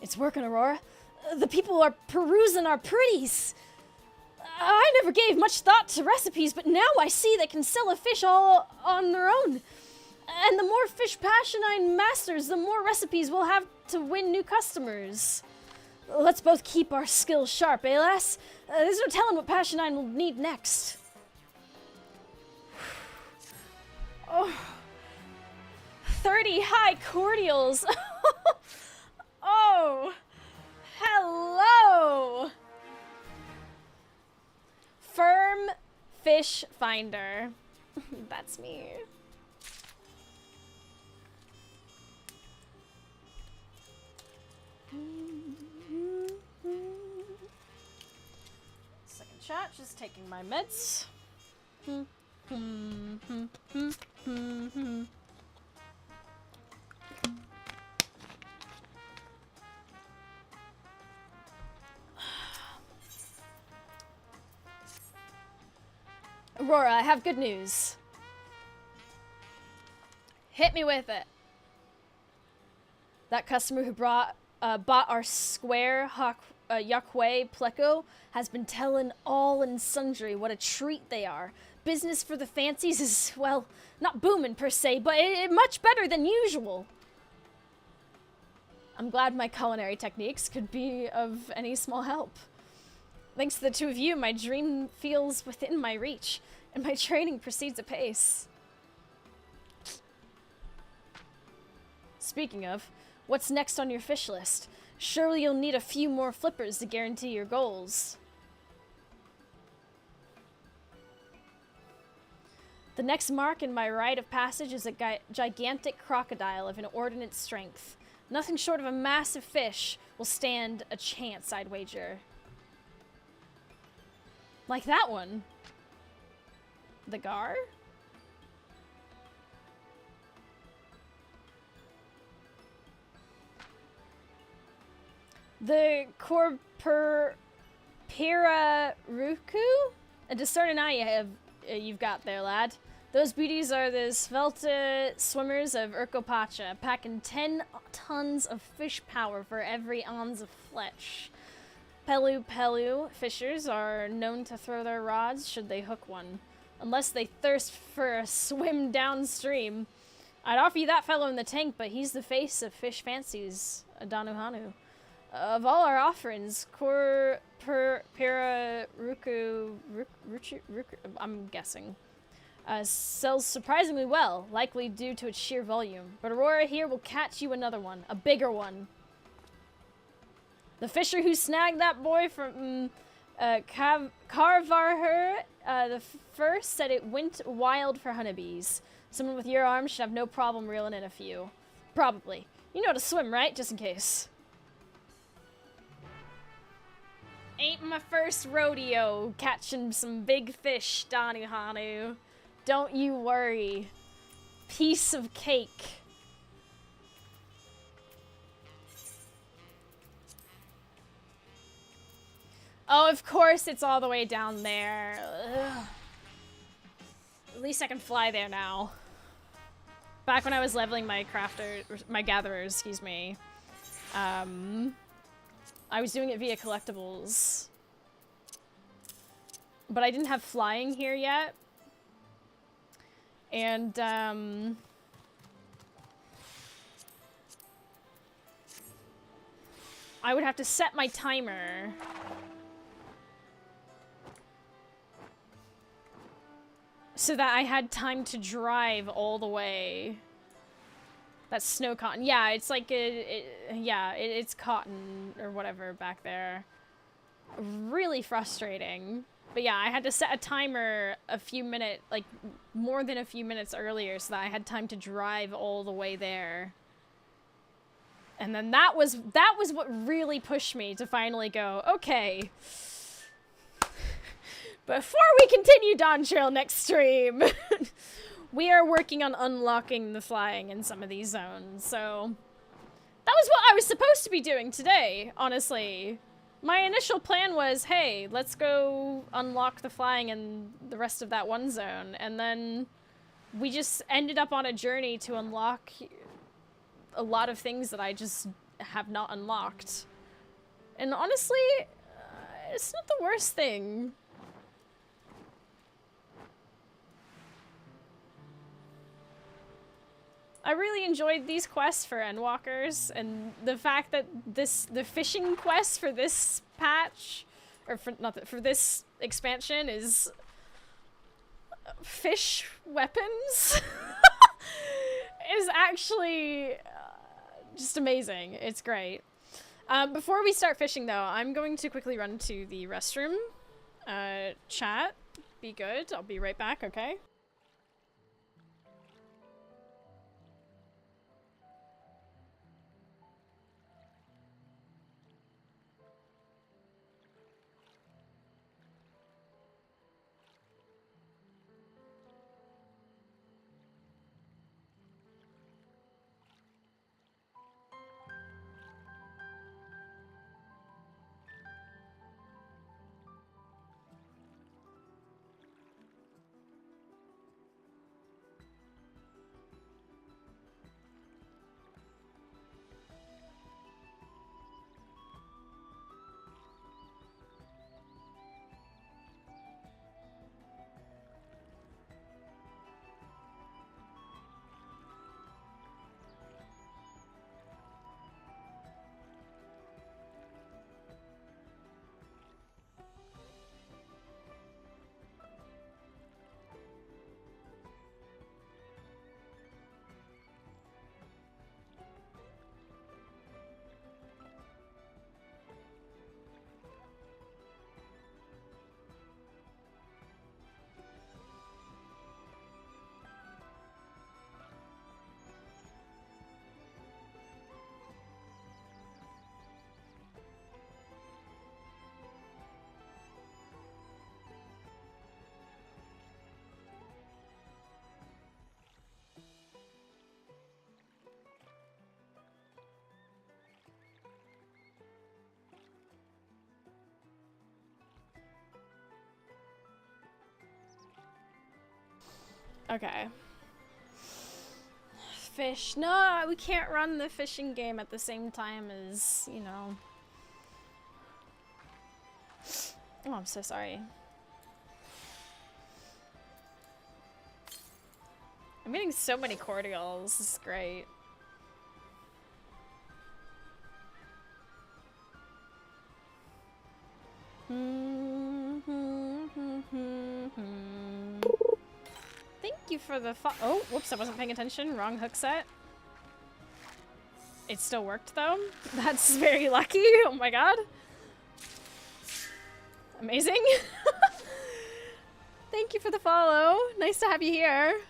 A: It's working, Aurora. The people are perusing our pretties. I never gave much thought to recipes, but now I see they can sell a fish all on their own. And the more fish Passionine masters, the more recipes we'll have to win new customers. Let's both keep our skills sharp, eh, lass? There's no telling what Passionine will need next. Oh, 30 high cordials. Oh, hello. Firm fish finder. That's me. Second shot, just taking my meds. Aurora, I have good news. Hit me with it. That customer who bought our square Yakwe Pleco has been telling all and sundry what a treat they are. Business for the fancies is, well, not booming per se, but much better than usual. I'm glad my culinary techniques could be of any small help. Thanks to the two of you, my dream feels within my reach, and my training proceeds apace. Speaking of, what's next on your fish list? Surely you'll need a few more flippers to guarantee your goals. The next mark in my rite of passage is a gigantic crocodile of inordinate strength. Nothing short of a massive fish will stand a chance, I'd wager. Like that one. The gar? The Corpuraruku? A discerning eye you've got there, lad. Those beauties are the svelte swimmers of Urkopacha, packing 10 tons of fish power for every ounce of flesh. Pelu fishers are known to throw their rods should they hook one, unless they thirst for a swim downstream. I'd offer you that fellow in the tank, but he's the face of fish fancies, Danuhanu. Of all our offerings, Corpuraruku, I'm guessing, sells surprisingly well, likely due to its sheer volume. But Aurora here will catch you another one, a bigger one. The fisher who snagged that boy from Carvarher the first said it went wild for honeybees. Someone with your arms should have no problem reeling in a few. Probably. You know how to swim, right? Just in case. Ain't my first rodeo catching some big fish, Danuhanu. Don't you worry. Piece of cake. Oh, of course it's all the way down there. Ugh. At least I can fly there now. Back when I was leveling my gatherers, excuse me. I was doing it via collectibles. But I didn't have flying here yet. And, I would have to set my timer. So that I had time to drive all the way. That's snow cotton. Yeah, it's like it's cotton or whatever back there. Really frustrating. But yeah, I had to set a timer a few minutes, like more than a few minutes earlier so that I had time to drive all the way there. And then that was what really pushed me to finally go, okay. Before we continue Dawntrail next stream, we are working on unlocking the flying in some of these zones, so that was what I was supposed to be doing today, honestly. My initial plan was, hey, let's go unlock the flying in the rest of that one zone, and then we just ended up on a journey to unlock a lot of things that I just have not unlocked. And honestly, it's not the worst thing. I really enjoyed these quests for Endwalkers, and the fact that the fishing quest for this patch, or for this expansion is fish weapons, is actually just amazing. It's great. Before we start fishing, though, I'm going to quickly run to the restroom. Chat, be good. I'll be right back, okay? Okay. Fish. No, we can't run the fishing game at the same time as, you know. Oh, I'm so sorry. I'm getting so many cordials. This is great. Thank you for the oh, whoops, I wasn't paying attention. Wrong hook set. It still worked though. That's very lucky. Oh my god. Amazing. Thank you for the follow. Nice to have you here.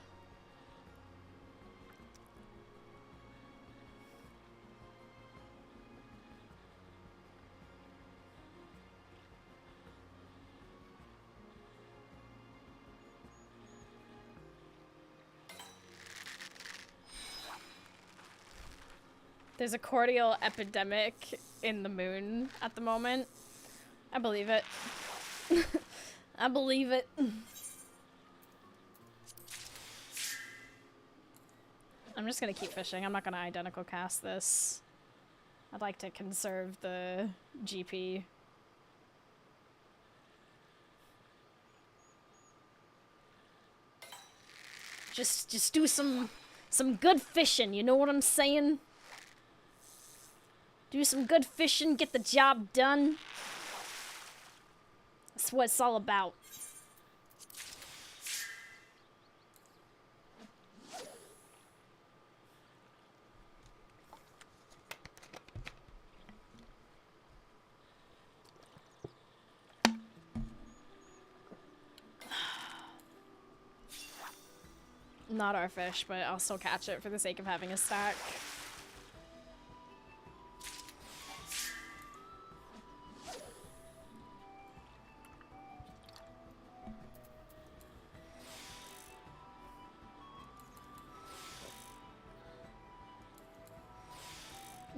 A: There's a cordial epidemic in the moon at the moment. I believe it. I believe it. I'm just gonna keep fishing. I'm not gonna identical cast this. I'd like to conserve the GP. Just do some good fishing, you know what I'm saying? Do some good fishing, get the job done. That's what it's all about. Not our fish, but I'll still catch it for the sake of having a stack.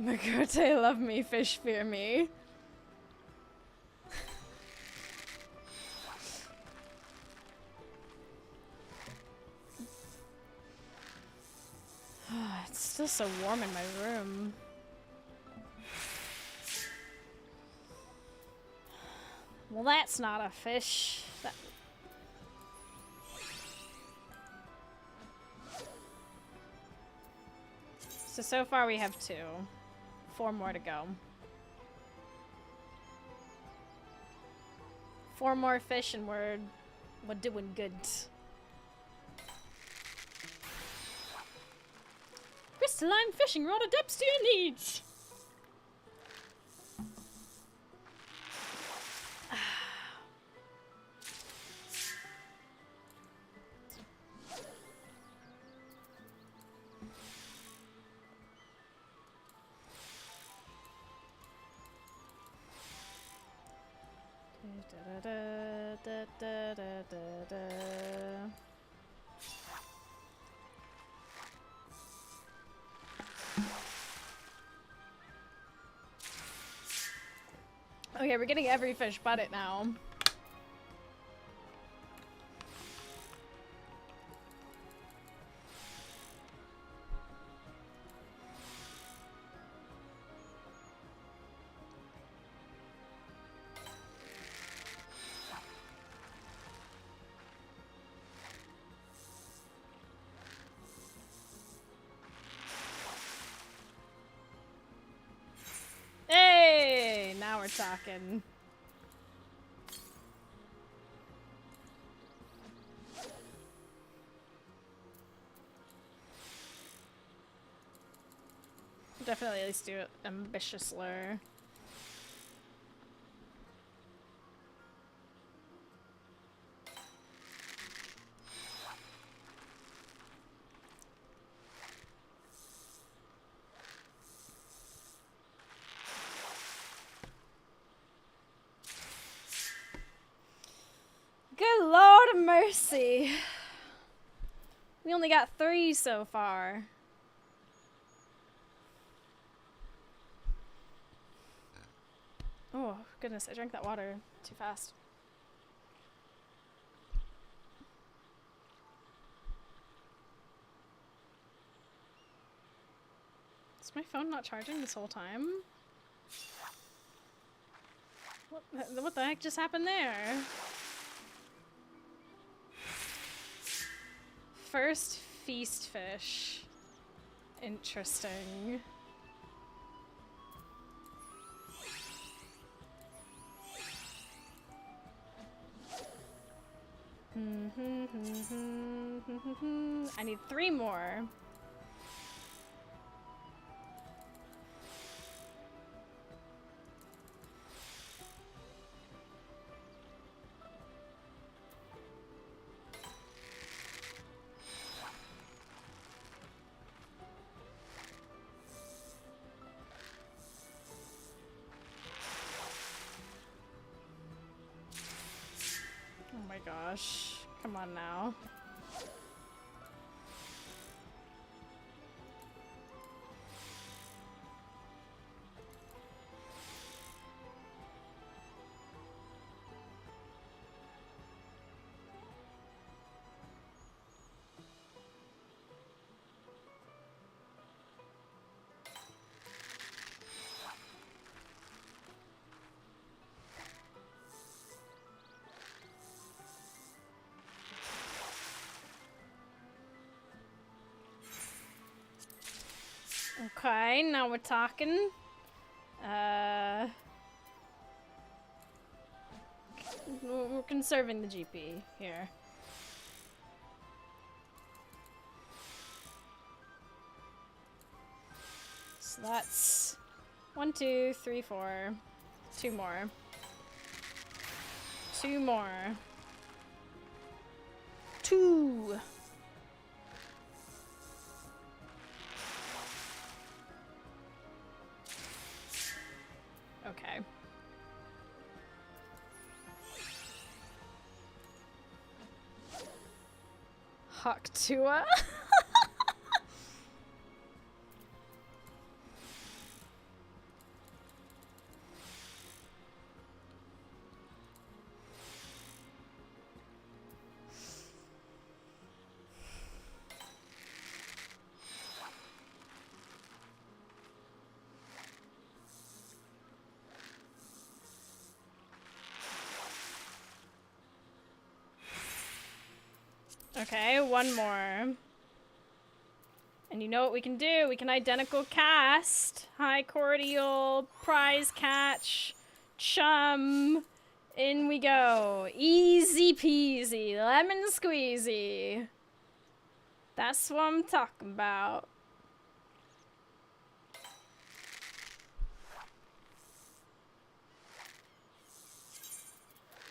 A: Makote love me, fish fear me. It's still so warm in my room. Well, that's not a fish. So far we have 2. 4 more to go. 4 more fish and we're doing good. Crystalline fishing rod adapts to your needs. Okay, we're getting every fish but it now. Hey, now we're talking. Definitely at least do ambitious lure. Good Lord of mercy. We only got 3 so far. Oh, goodness, I drank that water too fast. Is my phone not charging this whole time? What the heck just happened there? First feast fish. Interesting. I need 3 more. Oh my gosh. Come on now. Okay, now we're talking. We're conserving the GP here. So that's 1, 2, 3, 4. 2 more. 2 more. 2. Okay. Haktua? Okay, 1 more. And you know what we can do? We can identical cast. High cordial, prize catch, chum. In we go. Easy peasy, lemon squeezy. That's what I'm talking about.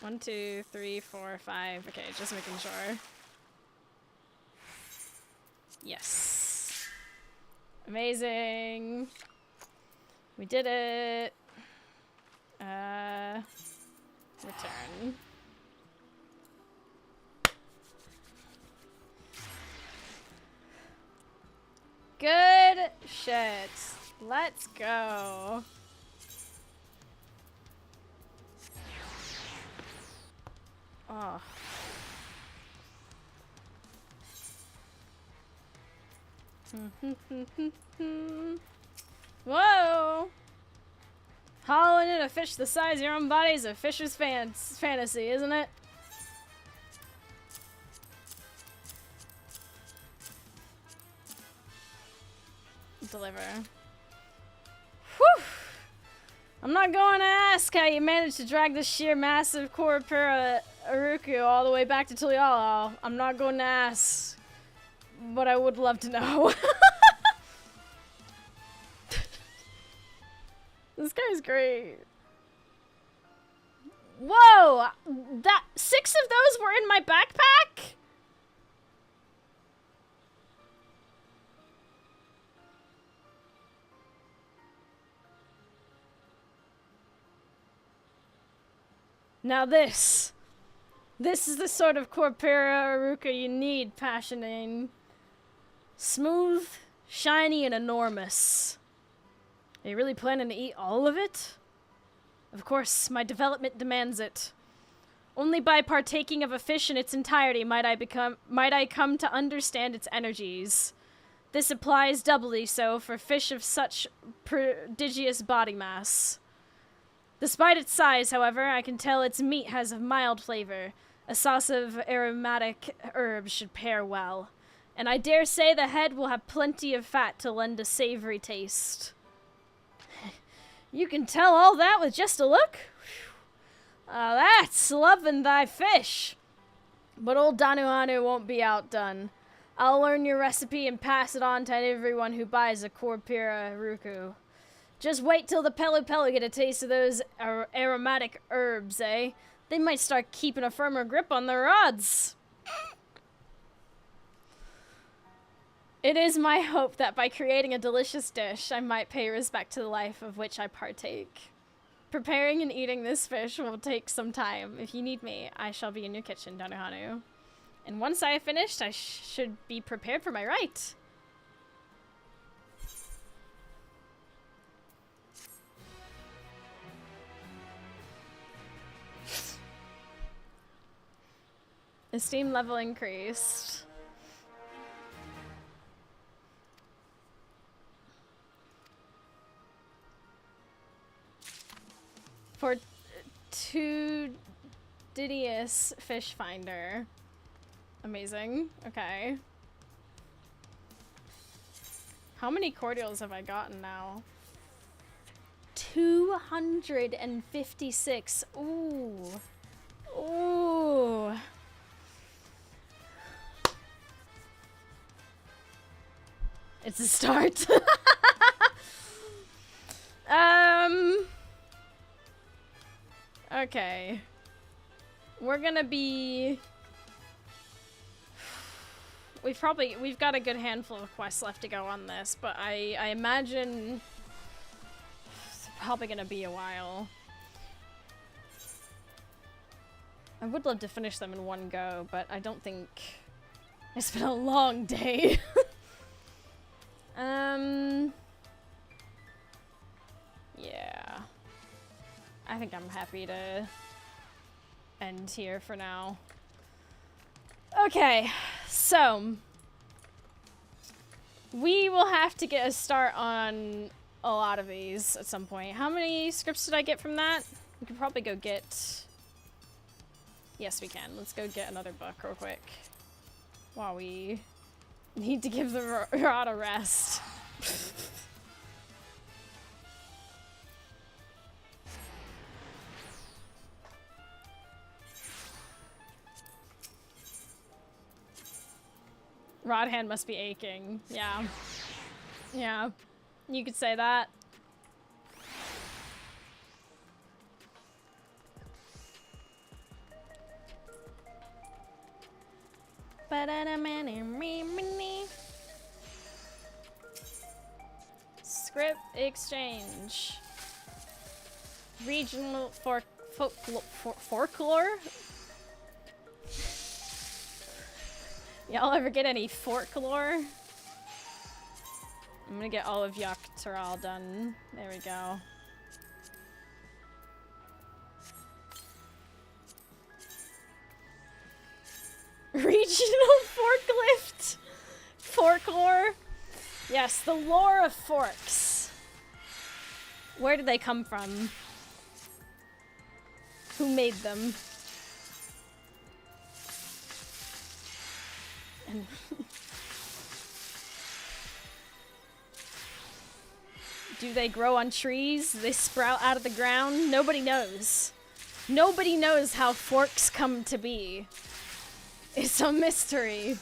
A: One, 2, 3, 4, 5. Okay, just making sure. Yes. Amazing. We did it. Return. Good shit. Let's go. Oh. Whoa! Hollowing in a fish the size of your own body is a fisher's fantasy, isn't it? Deliver. Whew! I'm not going to ask how you managed to drag this sheer massive Corpora Aruku all the way back to Tuliala. I'm not going to ask. But I would love to know. This guy's great. Whoa! 6 of those were in my backpack? Now this is the sort of Corpora Aruka you need, Passionane. Smooth, shiny, and enormous. Are you really planning to eat all of it? Of course, my development demands it. Only by partaking of a fish in its entirety might I come to understand its energies. This applies doubly so for fish of such prodigious body mass. Despite its size, however, I can tell its meat has a mild flavor. A sauce of aromatic herbs should pair well. And I dare say the head will have plenty of fat to lend a savory taste. You can tell all that with just a look? That's loving thy fish. But old Danuhanu won't be outdone. I'll learn your recipe and pass it on to everyone who buys a Korpira Ruku. Just wait till the Pelu Pelu get a taste of those aromatic herbs, eh? They might start keeping a firmer grip on their rods. It is my hope that by creating a delicious dish, I might pay respect to the life of which I partake. Preparing and eating this fish will take some time. If you need me, I shall be in your kitchen, Danuhanu. And once I have finished, I should be prepared for my rite. Esteem level increased. For Tudidius Fish Finder. Amazing. Okay. How many cordials have I gotten now? 256. Ooh. Ooh. It's a start. Okay. We're gonna be... We've got a good handful of quests left to go on this, but I imagine it's probably gonna be a while. I would love to finish them in one go, but I don't think... It's been a long day. Yeah. I think I'm happy to end here for now. Okay, so we will have to get a start on a lot of these at some point. How many scripts did I get from that? We could probably go get... Yes, we can. Let's go get another book real quick while we need to give the rod a rest. Rod hand must be aching. Yeah. Yeah. You could say that. Script exchange. Regional folklore? Y'all ever get any folklore? I'm gonna get all of Yaktaral done. There we go. Regional forklift folklore. Yes, the lore of forks. Where did they come from? Who made them? And do they grow on trees? Do they sprout out of the ground? Nobody knows. Nobody knows how forks come to be. It's a mystery.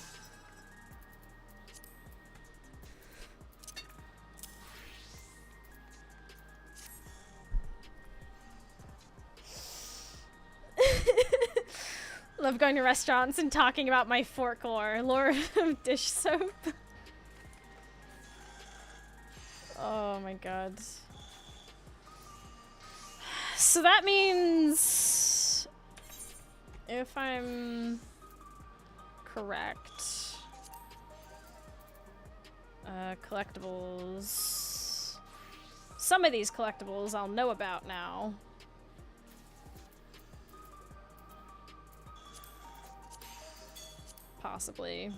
A: Love going to restaurants and talking about my fork lore. Lore of dish soap. Oh my god. So that means... if I'm correct... collectibles... Some of these collectibles I'll know about now. Possibly.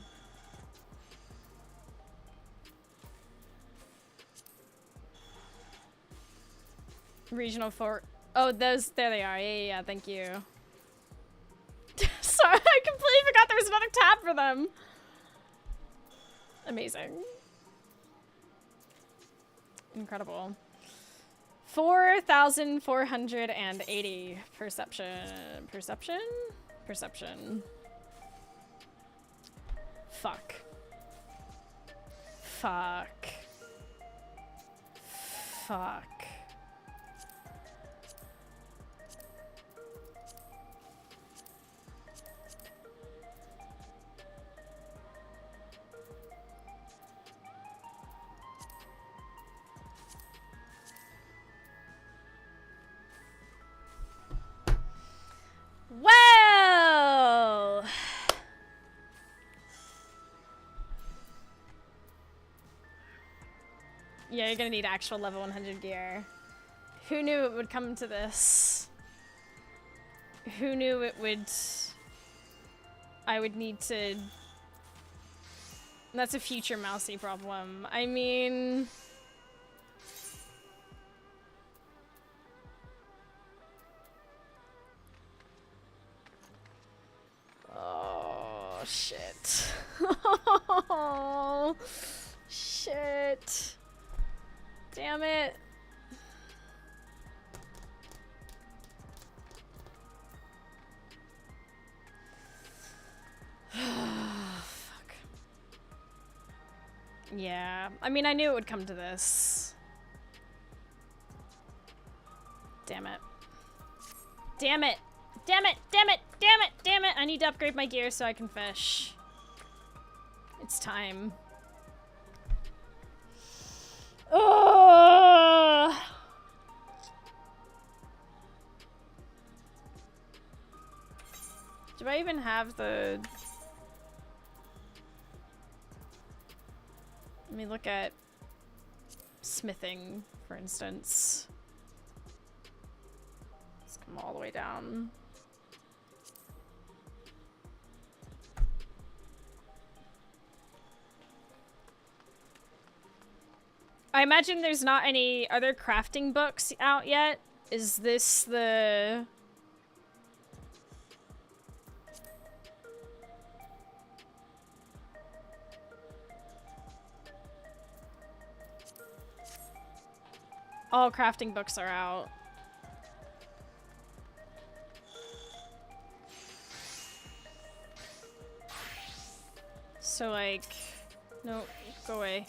A: Regional fort. Oh, those. There they are. Yeah, thank you. Sorry, I completely forgot there was another tab for them. Amazing. Incredible. 4,480 perception. Perception. Fuck. Well, yeah, you're gonna need actual level 100 gear. Who knew it would come to this? Who knew it would... I would need to... That's a future mousy problem. I mean... Oh, shit. Oh, shit. Damn it. Fuck. Yeah, I mean, I knew it would come to this. Damn it. Damn it. Damn it, damn it, damn it, damn it! I need to upgrade my gear so I can fish. It's time. Oh! Do I even have the... Let me look at smithing, for instance. Let's come all the way down. I imagine there's not any other crafting books out yet. Is this the... All crafting books are out. So like... No, go away.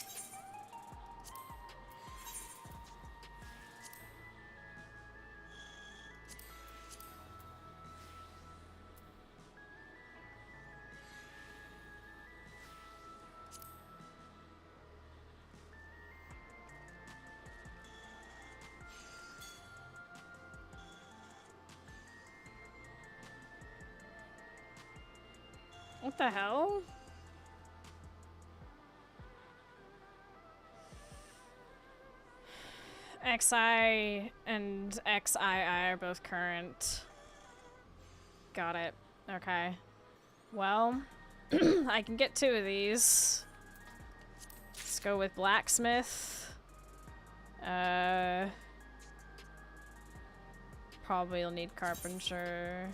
A: What the hell? XI and XII are both current. Got it. Okay. Well, I can get 2 of these. Let's go with blacksmith. Probably you'll need carpenter.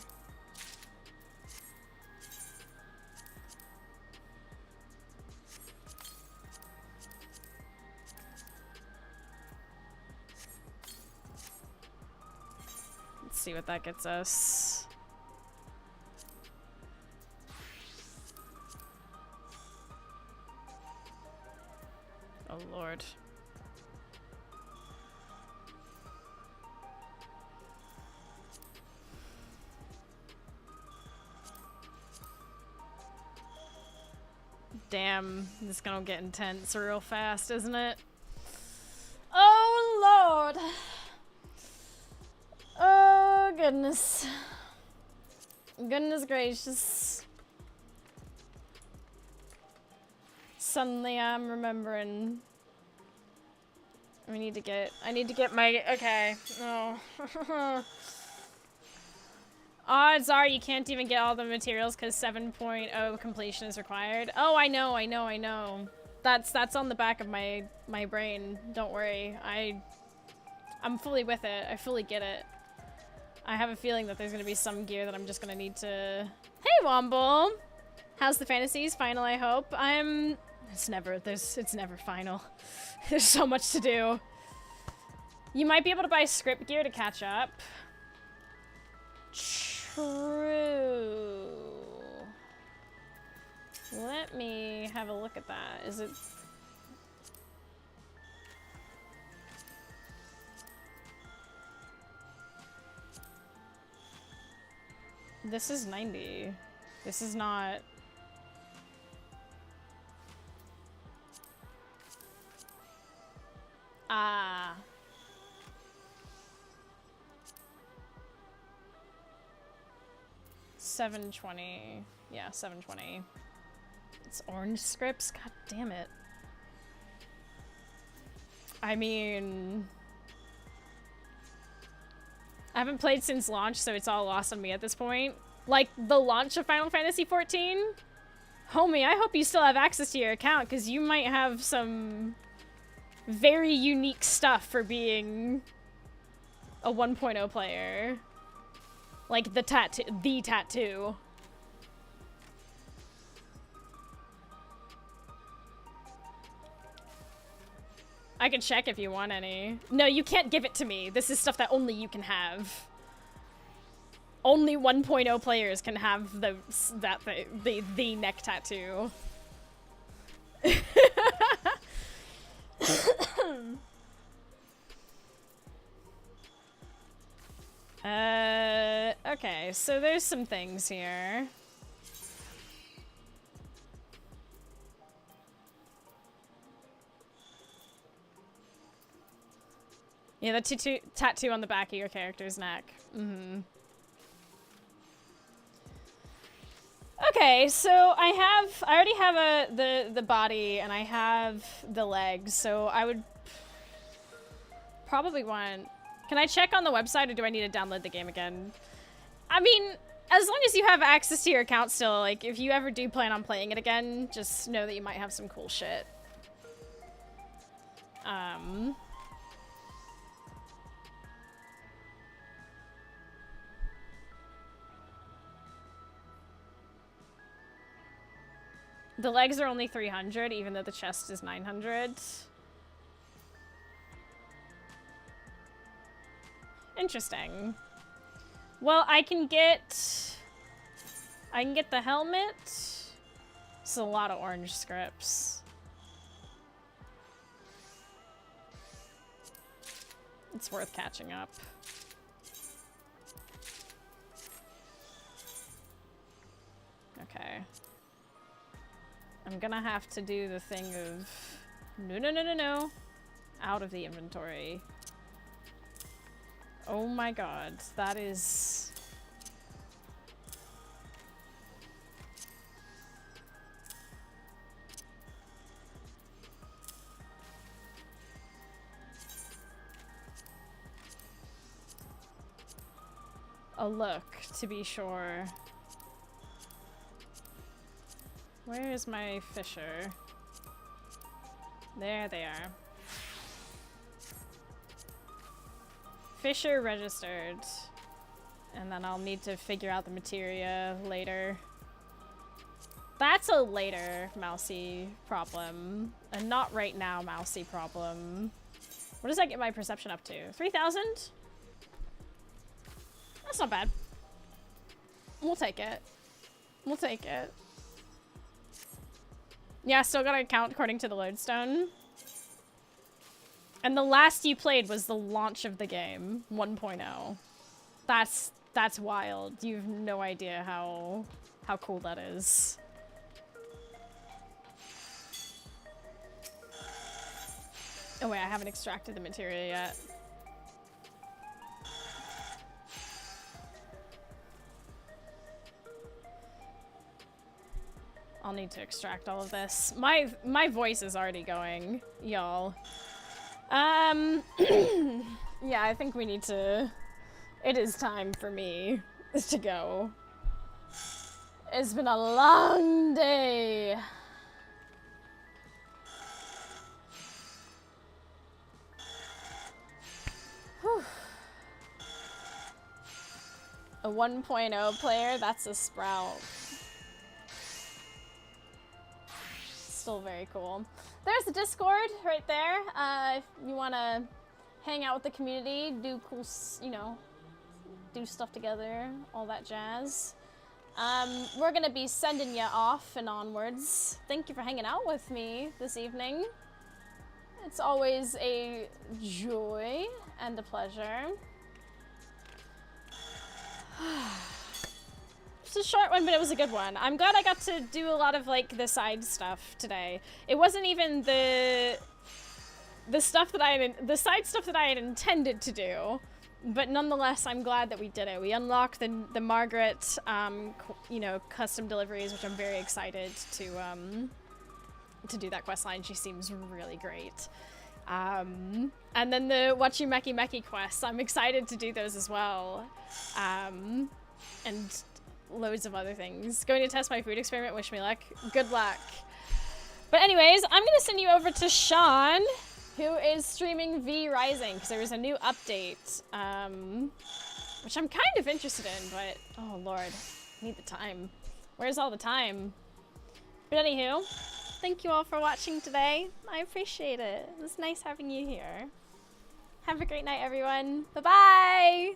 A: See what that gets us. Oh Lord. Damn, this is gonna get intense real fast, isn't it? Oh Lord. Oh, goodness. Goodness gracious. Suddenly I'm remembering. I need to get my, okay. Oh. Odds are you can't even get all the materials because 7.0 completion is required. Oh, I know. That's on the back of my brain. Don't worry. I'm fully with it. I fully get it. I have a feeling that there's gonna be some gear that I'm just gonna need to... Hey, Womble! How's the fantasies? Final, I hope. It's never final. There's so much to do. You might be able to buy script gear to catch up. True. Let me have a look at that. Is it... This is 90. This is not... Ah. $720. Yeah, $720. It's orange scripts? God damn it. I mean... I haven't played since launch, so it's all lost on me at this point. Like, the launch of Final Fantasy XIV? Homie, I hope you still have access to your account, because you might have some very unique stuff for being a 1.0 player. Like, the tattoo. I can check if you want any. No, you can't give it to me. This is stuff that only you can have. Only 1.0 players can have the neck tattoo. Okay, so there's some things here. Yeah, the tattoo on the back of your character's neck. Mm-hmm. Okay, so I already have the body and I have the legs, so I would probably want... Can I check on the website or do I need to download the game again? I mean, as long as you have access to your account still, like, if you ever do plan on playing it again, just know that you might have some cool shit. The legs are only 300, even though the chest is 900. Interesting. Well, I can get the helmet. It's a lot of orange scripts. It's worth catching up. Okay. I'm gonna have to do the thing of... No. Out of the inventory. Oh my god, that is... a look, to be sure. Where is my Fisher? There they are. Fisher registered. And then I'll need to figure out the materia later. That's a later mousy problem. A not right now mousy problem. What does that get my perception up to? 3,000? That's not bad. We'll take it. We'll take it. Yeah, still gotta count according to the lodestone. And the last you played was the launch of the game, 1.0. That's wild. You have no idea how cool that is. Oh wait, I haven't extracted the materia yet. I'll need to extract all of this. My voice is already going, y'all. Yeah, I think we need to... It is time for me to go. It's been a long day. A 1.0 player, that's a sprout. Still very cool. There's the Discord right there. If you want to hang out with the community, do cool, you know, do stuff together, all that jazz. We're gonna be sending you off and onwards. Thank you for hanging out with me this evening. It's always a joy and a pleasure. It's a short one, but it was a good one. I'm glad I got to do a lot of like the side stuff today. It wasn't even the stuff that the side stuff that I had intended to do, but nonetheless, I'm glad that we did it. We unlocked the Margaret, you know, custom deliveries, which I'm very excited to do that quest line. She seems really great. And then the Wachi Meki Meki quests, I'm excited to do those as well. And loads of other things. Going to test my food experiment, wish me luck. Good luck. But anyways, I'm gonna send you over to Sean, who is streaming V Rising, because there was a new update, which I'm kind of interested in, but oh lord, I need the time. Where's all the time? But anywho, thank you all for watching today. I appreciate it. It was nice having you here. Have a great night, everyone. Bye-bye!